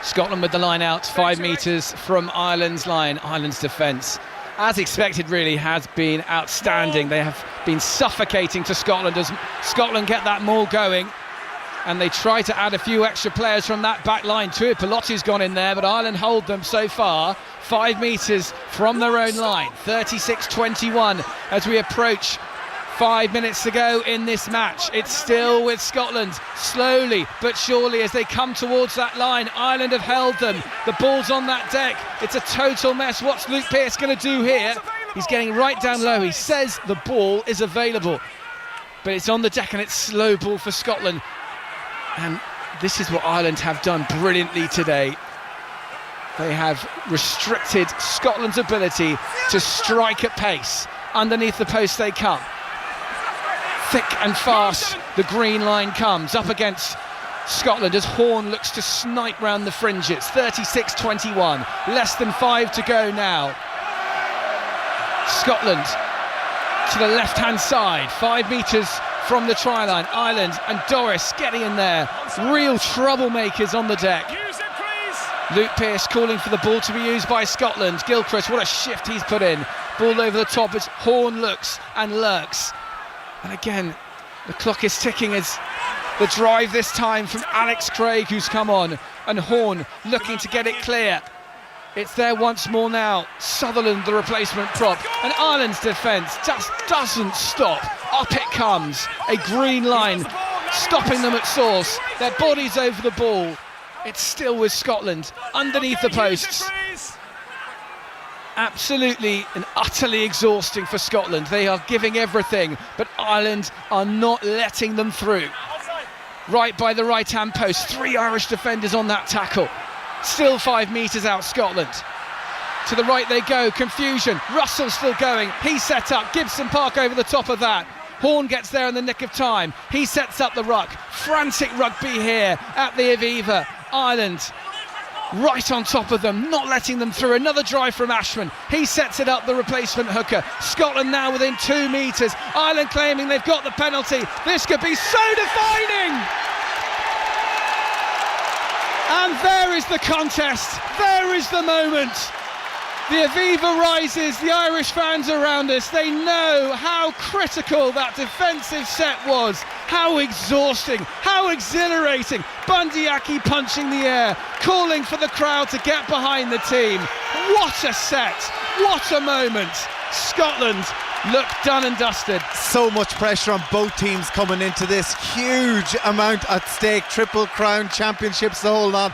Scotland with the line out, 5 metres from Ireland's line. Ireland's defence, as expected, really has been outstanding. They have been suffocating to Scotland as Scotland get that maul going, and they try to add a few extra players from that back line too. Pelotti's gone in there, but Ireland hold them so far 5 metres from their own line. 36-21 as we approach 5 minutes to go in this match. It's still with Scotland, slowly but surely as they come towards that line. Ireland have held them. The ball's on that deck. It's a total mess. What's Luke Pearce going to do here? He's getting right down low. He says the ball is available, but it's on the deck and it's slow ball for Scotland. And this is what Ireland have done brilliantly today. They have restricted Scotland's ability to strike at pace. Underneath the post they come. Thick and fast, the green line comes up against Scotland as Horn looks to snipe round the fringes. 36-21, less than 5 to go now. Scotland to the left-hand side, 5 metres from the try line. Ireland and Doris getting in there. Real troublemakers on the deck. Luke Pearce calling for the ball to be used by Scotland. Gilchrist, what a shift he's put in. Ball over the top as Horn looks and lurks. And again, the clock is ticking as the drive this time from Alex Craig, who's come on, and Horn looking to get it clear. It's there once more now. Sutherland, the replacement prop, and Ireland's defence just doesn't stop. Up it comes, a green line stopping them at source. Their bodies over the ball. It's still with Scotland underneath the posts. Absolutely and utterly exhausting for Scotland. They are giving everything, but Ireland are not letting them through. right by the right-hand post. 3 Irish defenders on that tackle. Still 5 metres out, Scotland. To the right they go, confusion. Russell still going, he set up. Gibson Park over the top of that. Horn gets there in the nick of time. He sets up the ruck. Frantic rugby here at the Aviva. Ireland right on top of them, not letting them through. Another drive from Ashman. He sets it up, the replacement hooker. Scotland now within 2 metres. Ireland claiming they've got the penalty. This could be so defining. And there is the contest. There is the moment. The Aviva rises, the Irish fans around us, they know how critical that defensive set was, how exhausting, how exhilarating. Bundyaki punching the air, calling for the crowd to get behind the team. What a set, what a moment. Scotland look done and dusted. So much pressure on both teams coming into this, huge amount at stake, Triple Crown championships, the whole lot.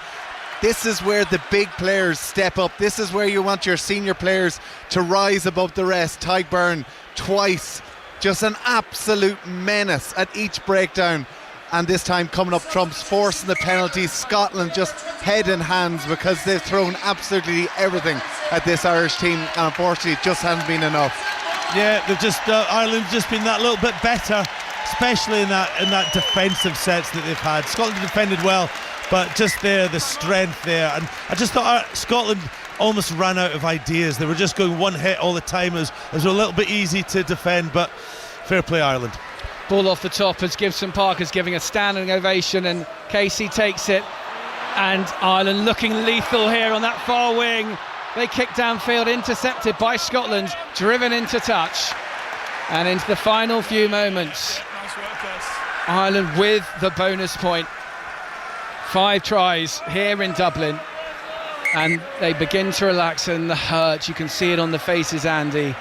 This is where the big players step up. This is where you want your senior players to rise above the rest. Tadhg Beirne twice, just an absolute menace at each breakdown. And this time coming up trumps, forcing the penalties. Scotland just head in hands because they've thrown absolutely everything at this Irish team, and unfortunately it just hasn't been enough. Yeah, they've just Ireland just been that little bit better, especially in that defensive sets that they've had. Scotland defended well, but just there, the strength there. And I just thought Scotland almost ran out of ideas. They were just going one hit all the time. It was a little bit easy to defend, but fair play Ireland. Ball off the top as Gibson Park is giving a standing ovation, and Casey takes it. And Ireland looking lethal here on that far wing. They kick downfield, intercepted by Scotland, driven into touch. And into the final few moments, Ireland with the bonus point. 5 tries here in Dublin, and they begin to relax, and the hurt, you can see it on the faces, Andy.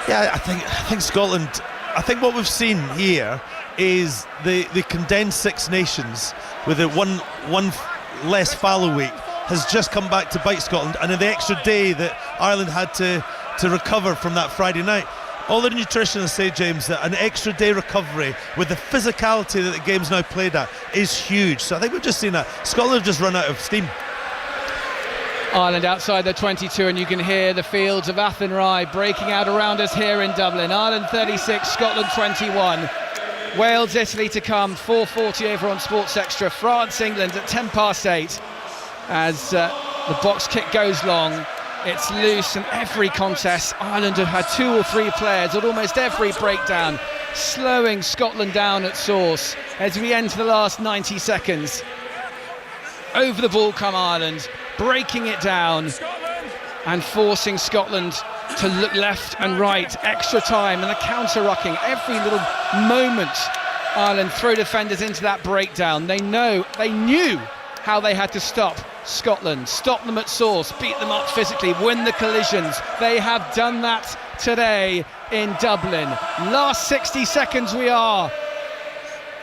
Yeah, I think Scotland, I think what we've seen here is the condensed Six Nations with a one less fallow week has just come back to bite Scotland, and in the extra day that Ireland had to recover from that Friday night. All the nutritionists say, James, that an extra day recovery with the physicality that the game's now played at is huge. So I think we've just seen that. Scotland have just run out of steam. Ireland outside the 22, and you can hear the fields of Athenry breaking out around us here in Dublin. Ireland 36, Scotland 21. Wales, Italy to come, 4:40 over on Sports Extra. France, England at 8:10 as the box kick goes long. It's loose, and every contest, Ireland have had 2 or 3 players at almost every breakdown, slowing Scotland down at source as we enter the last 90 seconds. Over the ball come Ireland, breaking it down and forcing Scotland to look left and right. Extra time and the counter-rucking. Every little moment, Ireland throw defenders into that breakdown. They knew how they had to stop Scotland, stop them at source, beat them up physically, win the collisions. They have done that today in Dublin. Last 60 seconds we are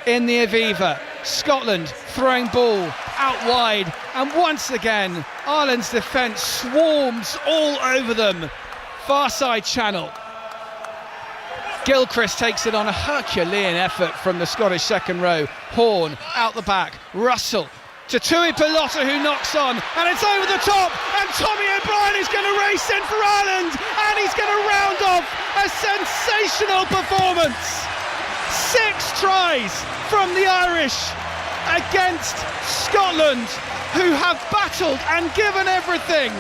in the Aviva. Scotland throwing ball out wide, and once again Ireland's defence swarms all over them. Far side channel. Gilchrist takes it on a Herculean effort from the Scottish second row. Horn out the back, Russell to Tui Pilotta, who knocks on, and it's over the top, and Tommy O'Brien is going to race in for Ireland, and he's going to round off a sensational performance. 6 tries from the Irish against Scotland, who have battled and given everything,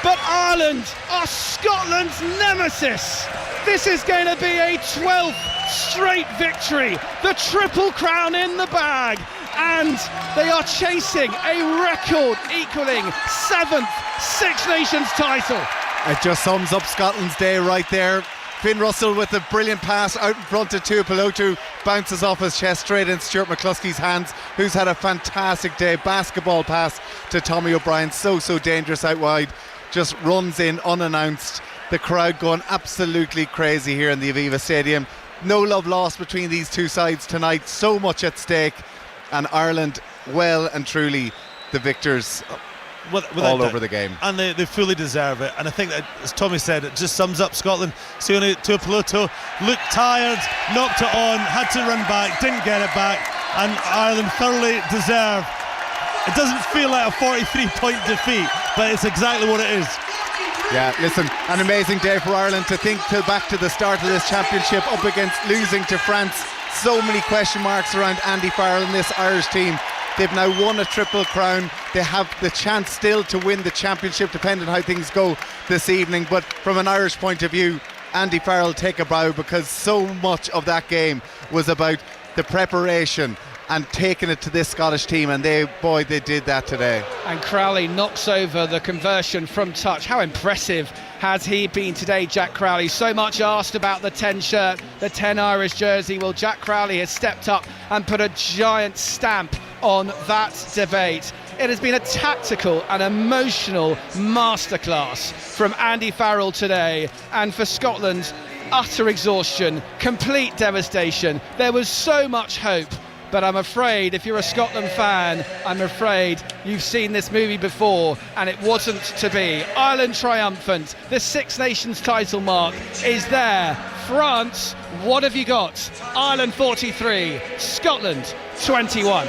but Ireland are Scotland's nemesis. This is going to be a 12th straight victory, the Triple Crown in the bag, and they are chasing a record equaling 7th Six Nations title. It just sums up Scotland's day right there. Finn Russell with a brilliant pass out in front to Tui Pilotta, bounces off his chest straight in Stuart McCluskey's hands, who's had a fantastic day. Basketball pass to Tommy O'Brien, so dangerous out wide, just runs in unannounced. The crowd going absolutely crazy here in the Aviva Stadium. No love lost between these two sides tonight, so much at stake, and Ireland well and truly the victors. all over the game. And they fully deserve it. And I think that, as Tommy said, it just sums up Scotland. Sione Tuipulotu looked tired, knocked it on, had to run back, didn't get it back, and Ireland thoroughly deserve. It doesn't feel like a 43-point defeat, but it's exactly what it is. Yeah, listen, an amazing day for Ireland to think back to the start of this championship up against losing to France. So many question marks around Andy Farrell and this Irish team. They've now won a Triple Crown. They have the chance still to win the championship, depending on how things go this evening. But from an Irish point of view, Andy Farrell take a bow, because so much of that game was about the preparation and taking it to this Scottish team, and they did that today. And Crowley knocks over the conversion from touch. How impressive has he been today, Jack Crowley? So much asked about the 10 shirt, the 10 Irish jersey. Well, Jack Crowley has stepped up and put a giant stamp on that debate. It has been a tactical and emotional masterclass from Andy Farrell today, and for Scotland, utter exhaustion, complete devastation. There was so much hope, but I'm afraid if you're a Scotland fan, I'm afraid you've seen this movie before and it wasn't to be. Ireland triumphant, the Six Nations title mark is there. France, what have you got? Ireland 43, Scotland 21.